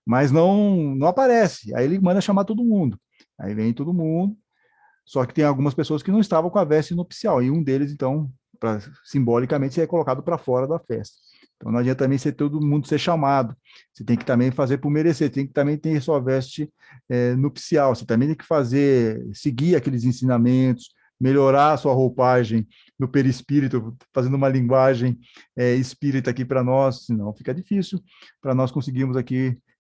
A: Mas não aparece. Aí ele manda chamar todo mundo. Aí vem todo mundo, só que tem algumas pessoas que não estavam com a veste nupcial, e um deles, então, simbolicamente, é colocado para fora da festa. Então, não adianta também todo mundo ser chamado. Você tem que também fazer por merecer, tem que também ter sua veste nupcial. Você também tem que seguir aqueles ensinamentos, melhorar a sua roupagem no perispírito, fazendo uma linguagem espírita aqui para nós, senão fica difícil para nós conseguirmos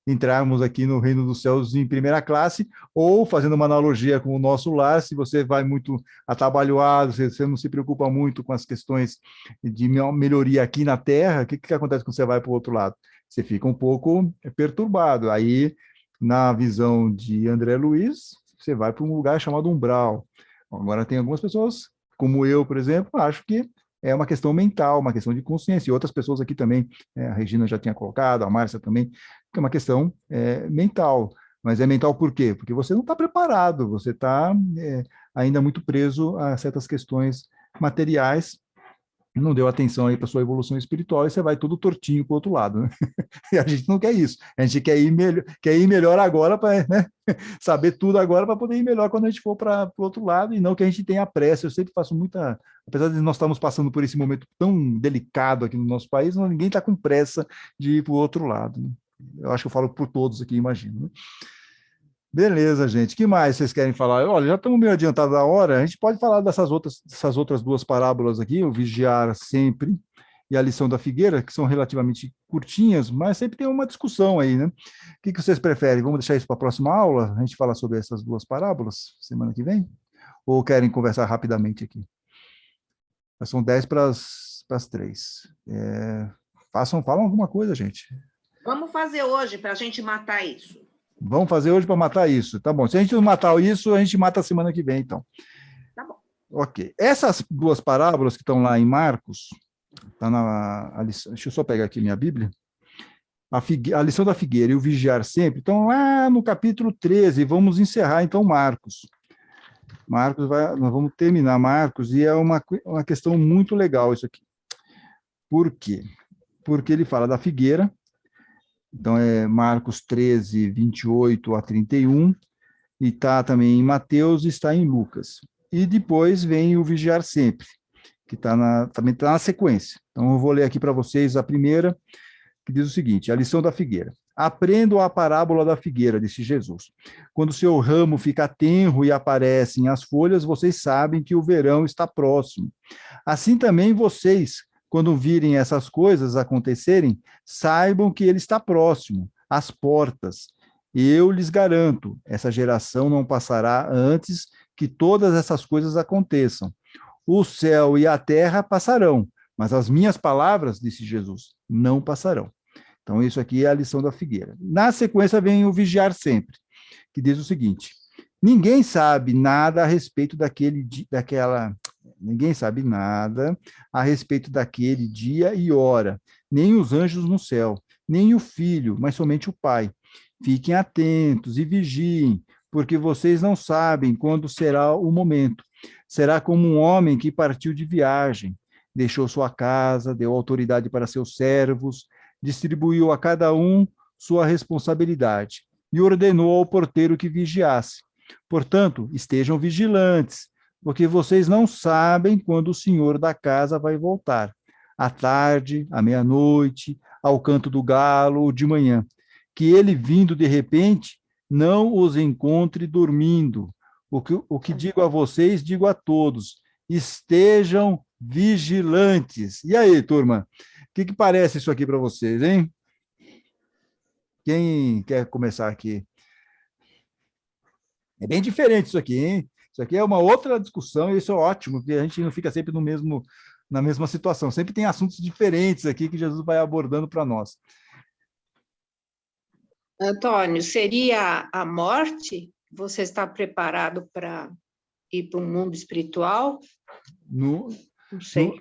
A: entrarmos aqui no reino dos céus em primeira classe, ou fazendo uma analogia com o nosso lar, se você vai muito atabalhoado, se você não se preocupa muito com as questões de melhoria aqui na Terra, o que acontece quando você vai para o outro lado? Você fica um pouco perturbado. Aí, na visão de André Luiz, você vai para um lugar chamado umbral. Agora, tem algumas pessoas, como eu, por exemplo, acho que é uma questão mental, uma questão de consciência, e outras pessoas aqui também, a Regina já tinha colocado, a Márcia também, que é uma questão mental. Mas é mental por quê? Porque você não está preparado, você está ainda muito preso a certas questões materiais, não deu atenção aí para sua evolução espiritual e você vai todo tortinho para o outro lado, né? E a gente não quer isso, a gente quer ir melhor agora, para, né, saber tudo agora para poder ir melhor quando a gente for para o outro lado, e não que a gente tenha pressa. Eu sempre faço apesar de nós estarmos passando por esse momento tão delicado aqui no nosso país, ninguém está com pressa de ir para o outro lado, né? Eu acho que eu falo por todos aqui, imagino, né? Beleza, gente. O que mais vocês querem falar? Olha, já estamos meio adiantados da hora. A gente pode falar dessas outras duas parábolas aqui, o vigiar sempre e a lição da figueira, que são relativamente curtinhas, mas sempre tem uma discussão aí, né? O que vocês preferem? Vamos deixar isso para a próxima aula? A gente fala sobre essas duas parábolas semana que vem? Ou querem conversar rapidamente aqui? Já são 10 para as 3. Falam alguma coisa, gente.
G: Vamos fazer hoje para a gente matar isso.
A: Vamos fazer hoje para matar isso. Tá bom. Se a gente não matar isso, a gente mata a semana que vem, então.
G: Tá bom.
A: Ok. Essas duas parábolas que estão lá em Marcos, tá na lição, deixa eu só pegar aqui minha Bíblia. A lição da figueira e o vigiar sempre estão lá no capítulo 13. Vamos encerrar, então, Marcos. Nós vamos terminar Marcos, e é uma questão muito legal isso aqui. Por quê? Porque ele fala da figueira, então é Marcos 13, 28 a 31, e está também em Mateus e está em Lucas. E depois vem o vigiar sempre, que também está na sequência. Então eu vou ler aqui para vocês a primeira, que diz o seguinte: a lição da figueira. Aprendam a parábola da figueira, disse Jesus. Quando seu ramo fica tenro e aparecem as folhas, vocês sabem que o verão está próximo. Assim também vocês, quando virem essas coisas acontecerem, saibam que ele está próximo, às portas. Eu lhes garanto, essa geração não passará antes que todas essas coisas aconteçam. O céu e a terra passarão, mas as minhas palavras, disse Jesus, não passarão. Então, isso aqui é a lição da figueira. Na sequência, vem o vigiar sempre, que diz o seguinte: ninguém sabe nada a respeito ninguém sabe nada a respeito daquele dia e hora, nem os anjos no céu, nem o Filho, mas somente o Pai. Fiquem atentos e vigiem, porque vocês não sabem quando será o momento. Será como um homem que partiu de viagem, deixou sua casa, deu autoridade para seus servos, distribuiu a cada um sua responsabilidade e ordenou ao porteiro que vigiasse. Portanto, estejam vigilantes, porque vocês não sabem quando o senhor da casa vai voltar, à tarde, à meia-noite, ao canto do galo ou de manhã, que ele vindo de repente não os encontre dormindo. O que digo a vocês, digo a todos: estejam vigilantes. E aí, turma? O que parece isso aqui para vocês, hein? Quem quer começar aqui? É bem diferente isso aqui, hein? Isso aqui é uma outra discussão, e isso é ótimo, porque a gente não fica sempre na mesma situação. Sempre tem assuntos diferentes aqui que Jesus vai abordando para nós.
G: Antônio, seria a morte? Você está preparado para ir para o mundo espiritual?
A: Não
G: sei.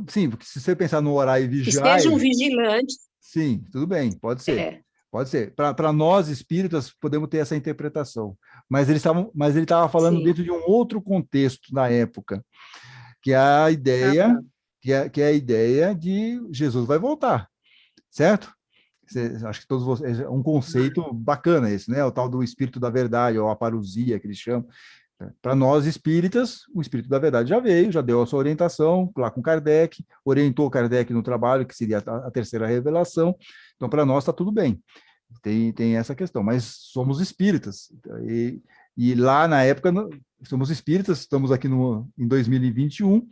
A: Sim, porque se você pensar no orar e vigiar...
G: Estejam vigilantes.
A: Sim, tudo bem, pode ser. Pode ser. Para nós, espíritas, podemos ter essa interpretação. Mas ele estava falando dentro de um outro contexto da época, que é a ideia, que é a ideia de Jesus vai voltar, certo? Acho que todos vocês, é um conceito bacana esse, né? O tal do espírito da verdade, ou a parousia, que eles chamam. Para nós espíritas, o espírito da verdade já veio, já deu a sua orientação lá com Kardec, orientou Kardec no trabalho, que seria a terceira revelação. Então, para nós está tudo bem. Tem essa questão, mas somos espíritas. E lá na época, somos espíritas, estamos aqui em 2021,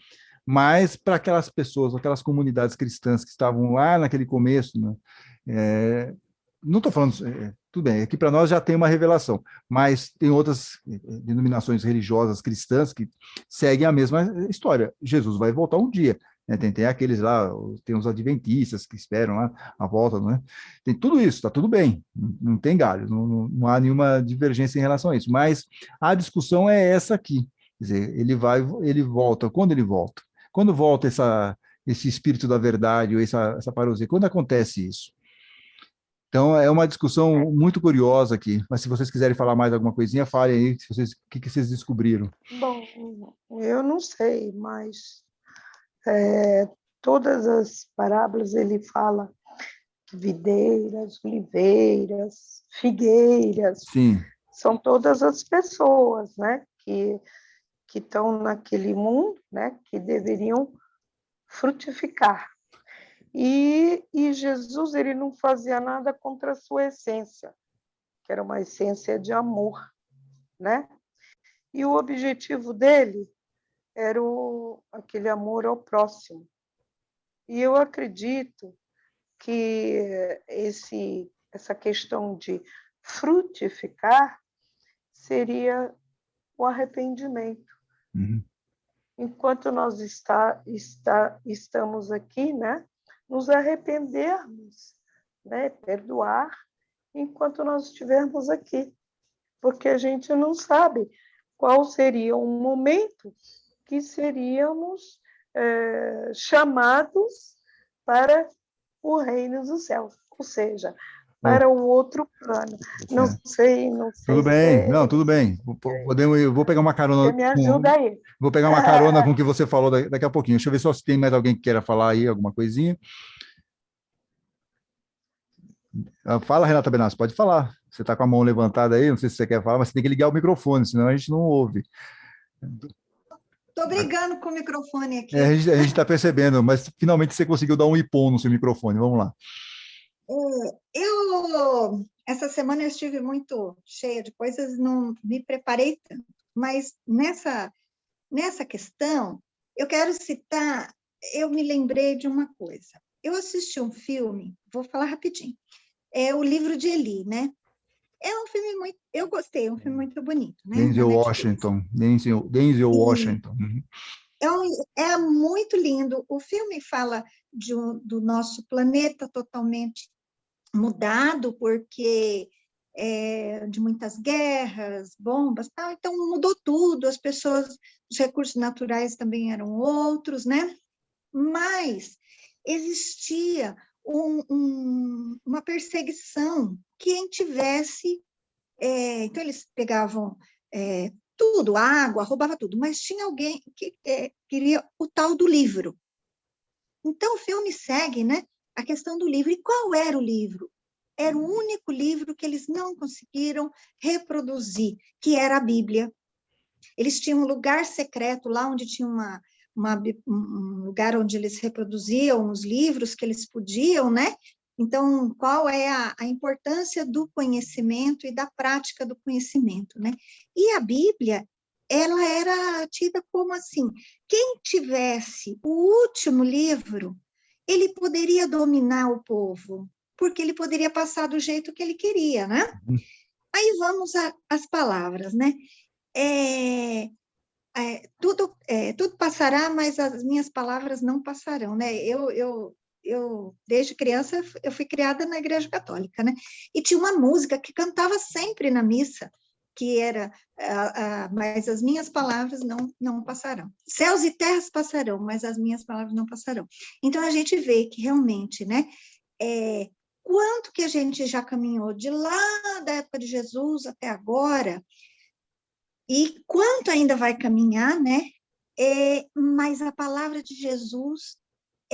A: mas para aquelas pessoas, aquelas comunidades cristãs que estavam lá naquele começo, né, não estou falando, tudo bem, aqui para nós já tem uma revelação, mas tem outras denominações religiosas cristãs que seguem a mesma história. Jesus vai voltar um dia, né? Tem aqueles lá, tem os adventistas que esperam lá a volta, não é? Tem tudo isso, está tudo bem, não tem galho, não há nenhuma divergência em relação a isso, mas a discussão é essa aqui, quer dizer, ele volta, quando ele volta? Quando volta esse espírito da verdade, ou essa parousia, quando acontece isso? Então, é uma discussão muito curiosa aqui, mas se vocês quiserem falar mais alguma coisinha, falem aí o que vocês descobriram.
F: Bom, eu não sei, mas todas as parábolas ele fala videiras, oliveiras, figueiras.
A: Sim.
F: São todas as pessoas, né, que estão naquele mundo, né, que deveriam frutificar. E Jesus, ele não fazia nada contra a sua essência, que era uma essência de amor, né? E o objetivo dele era aquele amor ao próximo. E eu acredito que essa questão de frutificar seria o arrependimento.
A: Uhum.
F: Enquanto nós estamos aqui, né, nos arrependermos, né, perdoar, enquanto nós estivermos aqui, porque a gente não sabe qual seria o momento que seríamos chamados para o reino dos céus, ou seja, para o outro plano. Não sei
A: Tudo bem, não, tudo bem. Eu vou pegar uma carona.
F: Você me ajuda aí.
A: Vou pegar uma carona com o que você falou daqui a pouquinho. Deixa eu ver só se tem mais alguém que queira falar aí, alguma coisinha. Fala, Renata Benassi, pode falar. Você está com a mão levantada aí, não sei se você quer falar, mas você tem que ligar o microfone, senão a gente não ouve.
H: Estou brigando com o microfone aqui.
A: A gente está percebendo, mas finalmente você conseguiu dar um ipom no seu microfone. Vamos lá.
H: Essa semana eu estive muito cheia de coisas, não me preparei tanto, mas nessa questão, eu quero citar, eu me lembrei de uma coisa. Eu assisti um filme, vou falar rapidinho, é o Livro de Eli, né? É um filme muito, eu gostei, é um filme muito bonito, né?
A: Denzel Washington. Uhum.
H: É muito lindo. O filme fala do nosso planeta totalmente mudado, porque de muitas guerras, bombas, tal. Então mudou tudo, as pessoas, os recursos naturais também eram outros, né? Mas existia uma perseguição. Quem tivesse... então, eles pegavam tudo, água, roubava tudo, mas tinha alguém que queria o tal do livro. Então, o filme segue, né, a questão do livro. E qual era o livro? Era o único livro que eles não conseguiram reproduzir, que era a Bíblia. Eles tinham um lugar secreto lá onde tinha um lugar onde eles reproduziam os livros que eles podiam, né? Então, qual é a importância do conhecimento e da prática do conhecimento, né? E a Bíblia, ela era tida como assim, quem tivesse o último livro, ele poderia dominar o povo, porque ele poderia passar do jeito que ele queria, né? Aí vamos às palavras, né? Tudo passará, mas as minhas palavras não passarão, né? Eu, desde criança, eu fui criada na Igreja Católica, né? E tinha uma música que cantava sempre na missa, que era, mas as minhas palavras não passarão. Céus e terras passarão, mas as minhas palavras não passarão. Então, a gente vê que realmente, né? Quanto que a gente já caminhou de lá da época de Jesus até agora, e quanto ainda vai caminhar, né? Mas a palavra de Jesus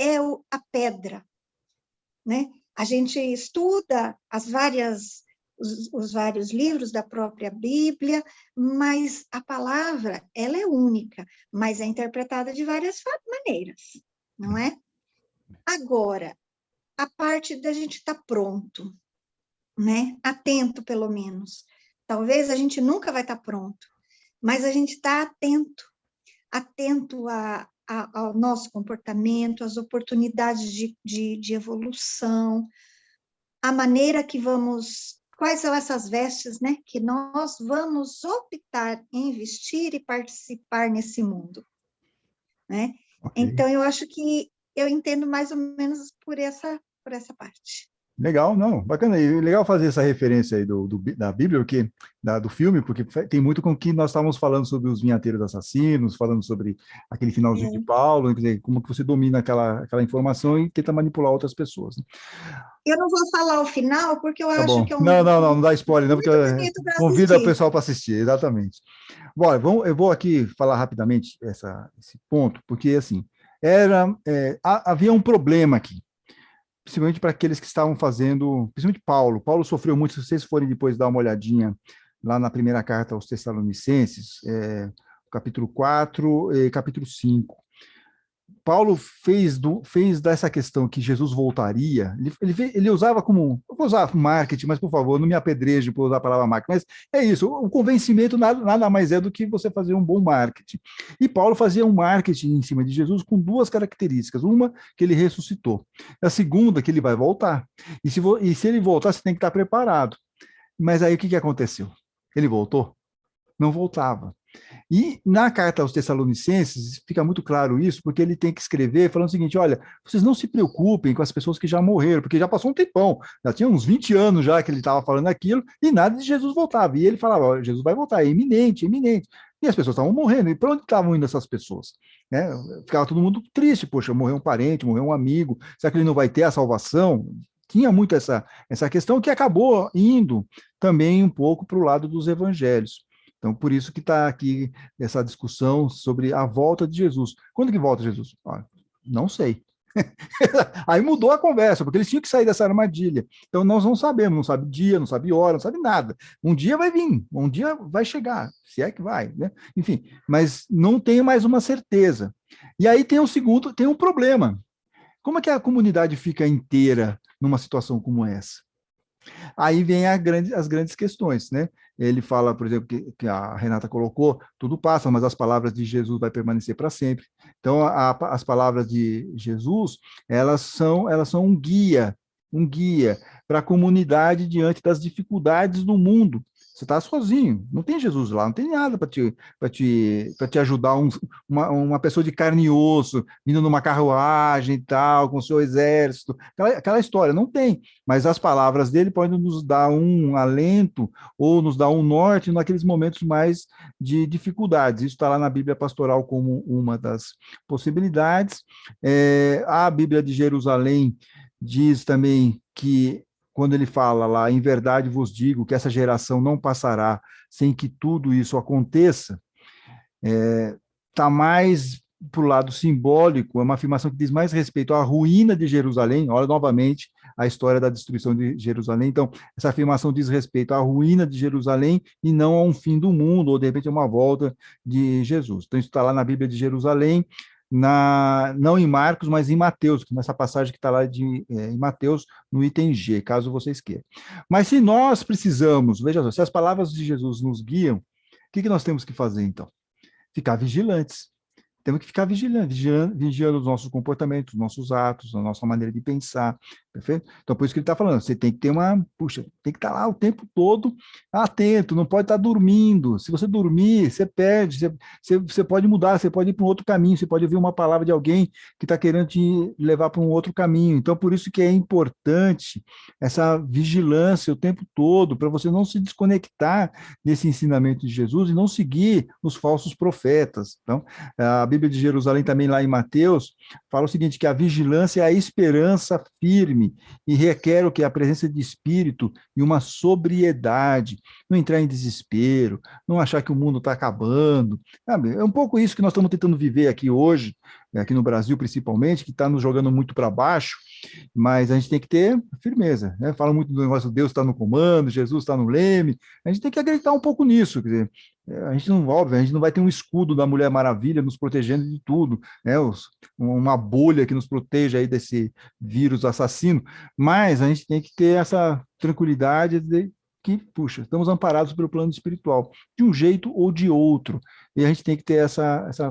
H: é a pedra, né? A gente estuda os vários livros da própria Bíblia, mas a palavra, ela é única, mas é interpretada de várias maneiras, não é? Agora, a parte da gente estar pronto, né? Atento, pelo menos. Talvez a gente nunca vai estar pronto, mas a gente está atento ao nosso comportamento, às oportunidades de evolução, a maneira que quais são essas vestes, né, que nós vamos optar em vestir e participar nesse mundo, né? Okay. Então, eu acho que eu entendo mais ou menos por essa parte.
A: Legal, não, bacana. E legal fazer essa referência aí da Bíblia, do filme, porque tem muito com o que nós estávamos falando sobre os vinhateiros assassinos, falando sobre aquele finalzinho de Paulo, quer dizer, como que você domina aquela informação e tenta manipular outras pessoas. Né?
H: Eu não vou falar o final, porque eu acho que é
A: não dá spoiler, não, porque convida o pessoal para assistir, exatamente. Bom, eu vou aqui falar rapidamente esse ponto, porque, assim, havia um problema aqui, principalmente para aqueles que estavam fazendo, principalmente Paulo. Paulo sofreu muito, se vocês forem depois dar uma olhadinha lá na primeira carta aos Tessalonicenses, capítulo 4 e capítulo 5. Paulo fez dessa questão que Jesus voltaria, ele usava como, eu vou usar marketing, mas por favor, não me apedreje por usar a palavra marketing, mas é isso, o convencimento nada mais é do que você fazer um bom marketing. E Paulo fazia um marketing em cima de Jesus com duas características, uma que ele ressuscitou, a segunda que ele vai voltar, e se ele voltar, você tem que estar preparado. Mas aí o que aconteceu? Ele voltou? Não voltava. E na carta aos Tessalonicenses fica muito claro isso, porque ele tem que escrever falando o seguinte: olha, vocês não se preocupem com as pessoas que já morreram, porque já passou um tempão, já tinha uns 20 anos já que ele estava falando aquilo, e nada de Jesus voltava. E ele falava: olha, Jesus vai voltar, é iminente, é iminente. E as pessoas estavam morrendo. E para onde estavam indo essas pessoas? Né? Ficava todo mundo triste, poxa, morreu um parente, morreu um amigo, será que ele não vai ter a salvação? Tinha muito essa questão que acabou indo também um pouco para o lado dos evangelhos. Então, por isso que está aqui essa discussão sobre a volta de Jesus. Quando que volta Jesus? Não sei. Aí mudou a conversa, porque eles tinham que sair dessa armadilha. Então, nós não sabemos, não sabe dia, não sabe hora, não sabe nada. Um dia vai vir, um dia vai chegar, se é que vai, né? Enfim, mas não tem mais uma certeza. E aí tem um problema. Como é que a comunidade fica inteira numa situação como essa? Aí vem as grandes questões, né? Ele fala, por exemplo, que a Renata colocou, tudo passa, mas as palavras de Jesus vai permanecer para sempre. Então, as palavras de Jesus, elas são um guia para a comunidade diante das dificuldades do mundo. Você está sozinho, não tem Jesus lá, não tem nada para te ajudar, uma pessoa de carne e osso, vindo numa carruagem e tal, com o seu exército, aquela história, não tem. Mas as palavras dele podem nos dar um alento ou nos dar um norte naqueles momentos mais de dificuldades. Isso está lá na Bíblia Pastoral como uma das possibilidades. A Bíblia de Jerusalém diz também que, quando ele fala lá, em verdade vos digo que essa geração não passará sem que tudo isso aconteça, está mais para o lado simbólico, é uma afirmação que diz mais respeito à ruína de Jerusalém. Olha novamente a história da destruição de Jerusalém. Então, essa afirmação diz respeito à ruína de Jerusalém e não a um fim do mundo, ou de repente a uma volta de Jesus. Então, isso está lá na Bíblia de Jerusalém, não em Marcos, mas em Mateus, nessa passagem que está lá em Mateus, no item G, caso vocês queiram. Mas se nós precisamos, veja só, se as palavras de Jesus nos guiam, o que nós temos que fazer, então? Ficar vigilantes. Temos que ficar vigiando os nossos comportamentos, os nossos atos, a nossa maneira de pensar, perfeito? Então, por isso que ele está falando, você tem que ter tem que estar lá o tempo todo atento, não pode estar dormindo. Se você dormir, você perde, você pode mudar, você pode ir para um outro caminho, você pode ouvir uma palavra de alguém que está querendo te levar para um outro caminho. Então, por isso que é importante essa vigilância o tempo todo, para você não se desconectar desse ensinamento de Jesus e não seguir os falsos profetas. Então, a Bíblia de Jerusalém também lá em Mateus fala o seguinte, que a vigilância é a esperança firme e requer o que? A presença de espírito e uma sobriedade, não entrar em desespero, não achar que o mundo está acabando, sabe? É um pouco isso que nós estamos tentando viver aqui hoje, aqui no Brasil principalmente, que está nos jogando muito para baixo, mas a gente tem que ter firmeza, né? Fala muito do negócio, Deus está no comando, Jesus está no leme, a gente tem que acreditar um pouco nisso, quer dizer, a gente não vai ter um escudo da Mulher Maravilha nos protegendo de tudo, né? Uma bolha que nos proteja aí desse vírus assassino, mas a gente tem que ter essa tranquilidade de que, puxa, estamos amparados pelo plano espiritual, de um jeito ou de outro, e a gente tem que ter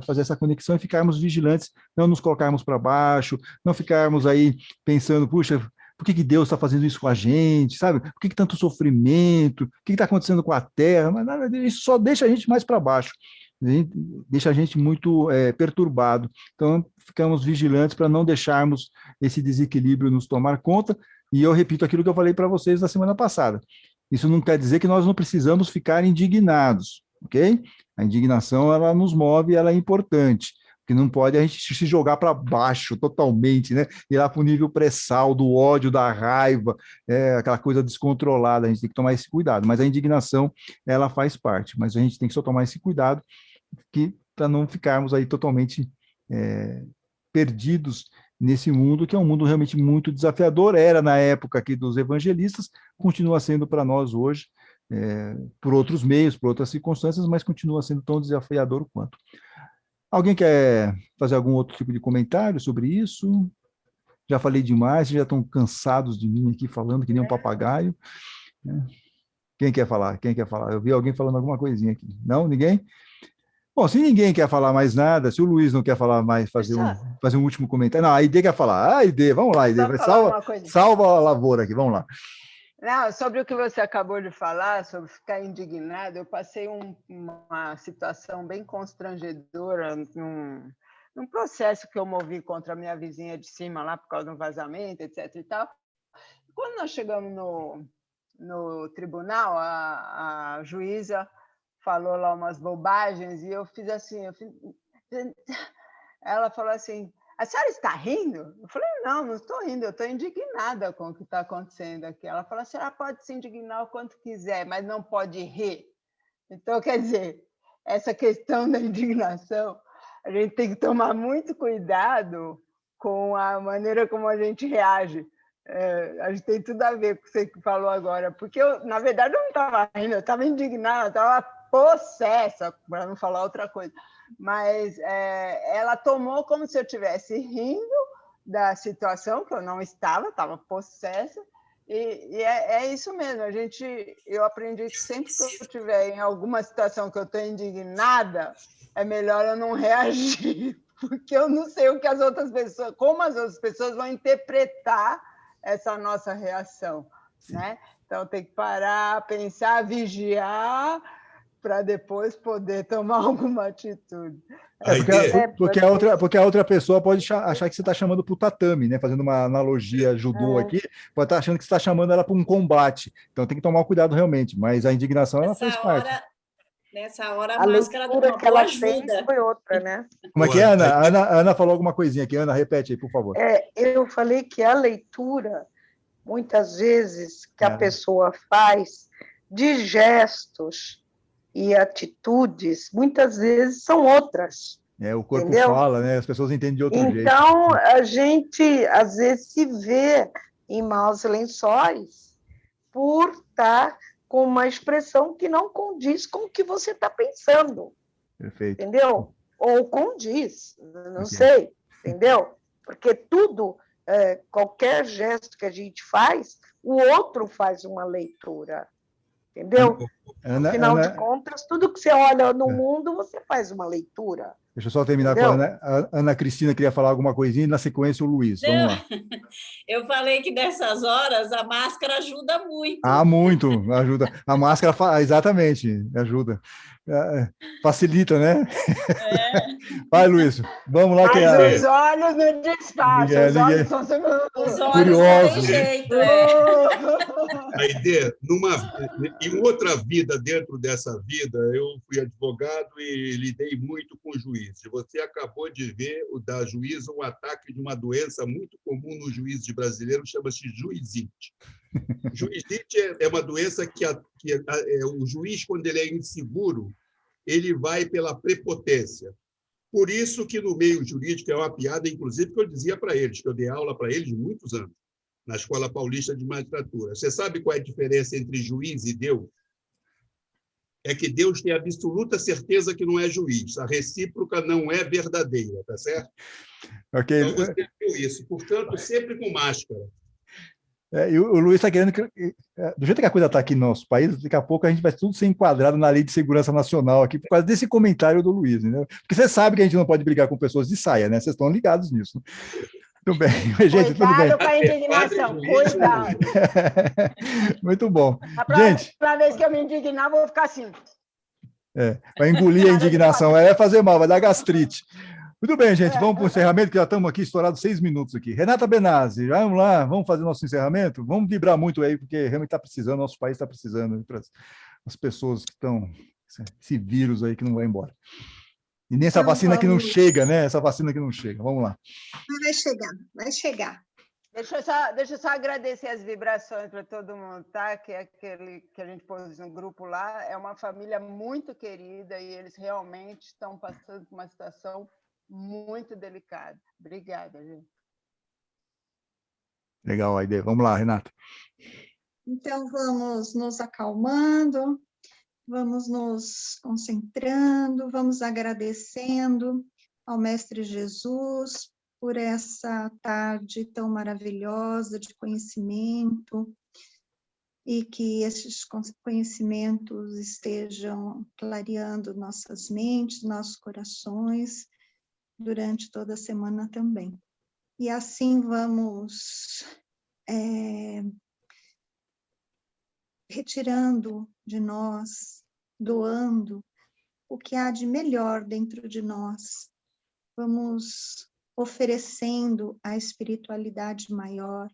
A: fazer essa conexão e ficarmos vigilantes, não nos colocarmos para baixo, não ficarmos aí pensando, puxa, por que Deus está fazendo isso com a gente, sabe? Por que tanto sofrimento? O que está acontecendo com a Terra? Mas nada disso, só deixa a gente mais para baixo, deixa a gente muito perturbado. Então, ficamos vigilantes para não deixarmos esse desequilíbrio nos tomar conta, e eu repito aquilo que eu falei para vocês na semana passada. Isso não quer dizer que nós não precisamos ficar indignados, ok? A indignação, ela nos move, ela é importante, que não pode a gente se jogar para baixo totalmente, né? Ir lá para o nível pré-sal, do ódio, da raiva, aquela coisa descontrolada, a gente tem que tomar esse cuidado, mas a indignação, ela faz parte, mas a gente tem que só tomar esse cuidado para não ficarmos aí totalmente perdidos nesse mundo, que é um mundo realmente muito desafiador, era na época aqui dos evangelistas, continua sendo para nós hoje, por outros meios, por outras circunstâncias, mas continua sendo tão desafiador quanto. Alguém quer fazer algum outro tipo de comentário sobre isso? Já falei demais, vocês já estão cansados de mim aqui falando que nem um papagaio, né? Quem quer falar? Quem quer falar? Eu vi alguém falando alguma coisinha aqui. Não? Ninguém? Bom, se ninguém quer falar mais nada, se o Luiz não quer falar mais, fazer um último comentário. Não, a Aide quer falar. Ah, Aide, vamos lá, Aide.
E: Só falar uma coisa.
A: Salva a lavoura aqui, vamos lá.
E: Não, sobre o que você acabou de falar, sobre ficar indignado, eu passei uma situação bem constrangedora num processo que eu movi contra a minha vizinha de cima, lá por causa de um vazamento, etc. e tal. Quando nós chegamos no tribunal, a juíza falou lá umas bobagens e eu fiz assim, ela falou assim, a senhora está rindo? Eu falei, não estou rindo, eu estou indignada com o que está acontecendo aqui. Ela falou, a senhora pode se indignar o quanto quiser, mas não pode rir. Então, quer dizer, essa questão da indignação, a gente tem que tomar muito cuidado com a maneira como a gente reage. A gente tem tudo a ver com o que você falou agora, porque eu, na verdade, eu não estava rindo, eu estava indignada, eu estava possessa, para não falar outra coisa. Mas ela tomou como se eu estivesse rindo da situação, que eu não estava possessa, e é isso mesmo. Eu aprendi que sempre que eu estiver em alguma situação que eu estou indignada, é melhor eu não reagir, porque eu não sei o que as outras pessoas, como as outras pessoas vão interpretar essa nossa reação, né? Então tem que parar, pensar, vigiar, para depois poder tomar alguma atitude.
A: Porque a outra pessoa pode achar que você está chamando para o tatame, né? Fazendo uma analogia judô aqui, pode estar achando que você está chamando ela para um combate. Então tem que tomar cuidado realmente, mas a indignação ela faz parte.
I: Nessa hora, a máscara dá uma
F: que
I: boa
F: ela
I: ajuda.
F: fez foi outra, né?
A: Como é que é, Ana? Ana falou alguma coisinha aqui. Ana, repete aí, por favor.
F: Eu falei que a leitura, muitas vezes, que a pessoa faz de gestos e atitudes, muitas vezes são outras.
A: O corpo
F: entendeu?
A: fala, né? As pessoas entendem de outro jeito.
F: Então, a gente, às vezes, se vê em maus lençóis por estar com uma expressão que não condiz com o que você está pensando.
A: Perfeito.
F: Entendeu? Ou condiz, não sei, entendeu? Porque tudo, qualquer gesto que a gente faz, o outro faz uma leitura. Entendeu? No final de contas, tudo que você olha no mundo, você faz uma leitura.
A: Deixa eu só terminar com a Ana Cristina, queria falar alguma coisinha, e na sequência o Luiz. Vamos lá.
I: Eu falei que nessas horas a máscara ajuda muito.
A: Muito, ajuda. A máscara, exatamente, ajuda. Facilita, né? Vai, Luiz, vamos lá.
E: Mas os olhos não disfarçam, os olhos são
A: curiosos.
D: Aide, em outra vida, dentro dessa vida, eu fui advogado e lidei muito com juízes. Você acabou de ver o da juíza um ataque de uma doença muito comum no juízes brasileiro, chama-se juizite. Juizite é uma doença que o juiz, quando ele é inseguro, ele vai pela prepotência. Por isso que no meio jurídico é uma piada, inclusive, que eu dizia para eles, que eu dei aula para eles muitos anos, na Escola Paulista de Magistratura. Você sabe qual é a diferença entre juiz e Deus? É que Deus tem absoluta certeza que não é juiz. A recíproca não é verdadeira, tá certo?
A: Okay.
D: Então, você viu isso. Portanto, sempre com máscara.
A: E o Luiz está querendo que, do jeito que a coisa está aqui no nosso país, daqui a pouco a gente vai tudo ser enquadrado na Lei de Segurança Nacional aqui, por causa desse comentário do Luiz, né? Porque você sabe que a gente não pode brigar com pessoas de saia, né? Vocês estão ligados nisso. Tudo bem, gente, tudo bem.
E: Cuidado com a indignação, cuidado.
A: Muito bom.
E: A próxima vez que eu me indignar, vou ficar assim.
A: Vai engolir a indignação, vai fazer mal, vai dar gastrite. Muito bem, gente, vamos para o encerramento, que já estamos aqui estourados 6 minutos aqui. Renata Benazzi, vamos lá, vamos fazer nosso encerramento? Vamos vibrar muito aí, porque realmente está precisando, nosso país está precisando, para as pessoas que estão, esse vírus aí que não vai embora. E nem essa vacina que não chega, né? Essa vacina que não chega. Vamos lá.
H: Vai chegar, vai chegar.
E: Deixa eu só agradecer as vibrações para todo mundo, tá? Que é aquele que a gente pôs no grupo lá, é uma família muito querida e eles realmente estão passando por uma situação muito delicado. Obrigada, gente.
A: Legal, Aide. Vamos lá, Renata.
H: Então, vamos nos acalmando, vamos nos concentrando, vamos agradecendo ao Mestre Jesus por essa tarde tão maravilhosa de conhecimento, e que esses conhecimentos estejam clareando nossas mentes, nossos corações, durante toda a semana também. E assim vamos retirando de nós, doando o que há de melhor dentro de nós. Vamos oferecendo a espiritualidade maior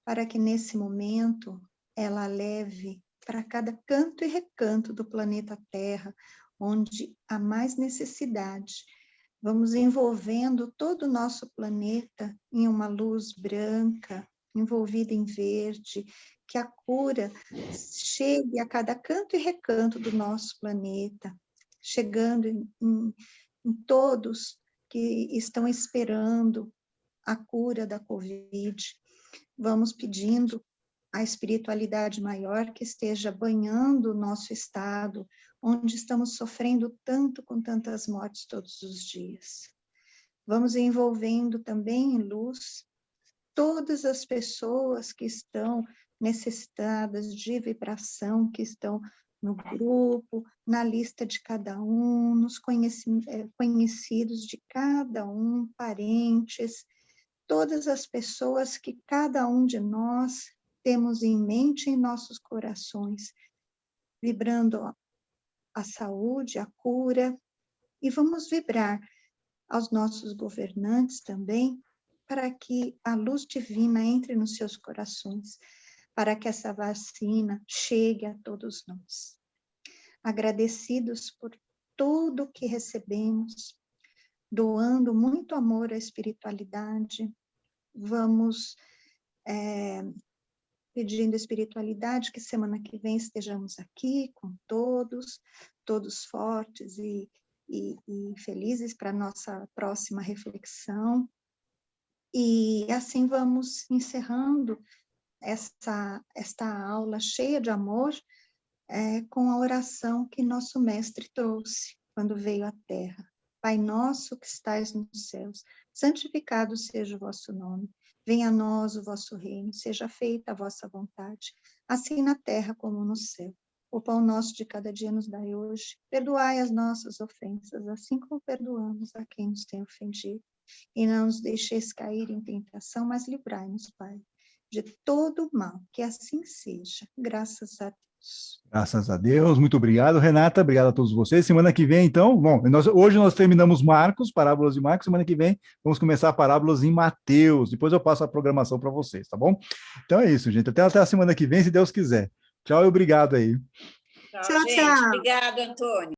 H: para que nesse momento ela leve para cada canto e recanto do planeta Terra, onde há mais necessidade. Vamos envolvendo todo o nosso planeta em uma luz branca, envolvida em verde, que a cura chegue a cada canto e recanto do nosso planeta, chegando em todos que estão esperando a cura da Covid. Vamos pedindo a espiritualidade maior que esteja banhando o nosso estado, onde estamos sofrendo tanto com tantas mortes todos os dias. Vamos envolvendo também em luz todas as pessoas que estão necessitadas de vibração, que estão no grupo, na lista de cada um, nos conhecidos de cada um, parentes, todas as pessoas que cada um de nós temos em mente em nossos corações, vibrando a saúde, a cura, e vamos vibrar aos nossos governantes também, para que a luz divina entre nos seus corações, para que essa vacina chegue a todos nós. Agradecidos por tudo que recebemos, doando muito amor à espiritualidade, vamos pedindo espiritualidade que semana que vem estejamos aqui com todos fortes e felizes para a nossa próxima reflexão. E assim vamos encerrando esta aula cheia de amor, com a oração que nosso mestre trouxe quando veio à Terra. Pai nosso que estais nos céus, santificado seja o vosso nome. Venha a nós o vosso reino, seja feita a vossa vontade, assim na terra como no céu. O pão nosso de cada dia nos dai hoje. Perdoai as nossas ofensas, assim como perdoamos a quem nos tem ofendido. E não nos deixeis cair em tentação, mas livrai-nos, Pai, de todo o mal, que assim seja. Graças a Deus.
A: Graças a Deus, muito obrigado, Renata, obrigado a todos vocês. Semana que vem, então, hoje nós terminamos Marcos, parábolas de Marcos, semana que vem vamos começar parábolas em Mateus, depois eu passo a programação para vocês, tá bom? Então é isso, gente, até a semana que vem, se Deus quiser. Tchau e obrigado aí.
I: Tchau, gente. Obrigado, Antônio.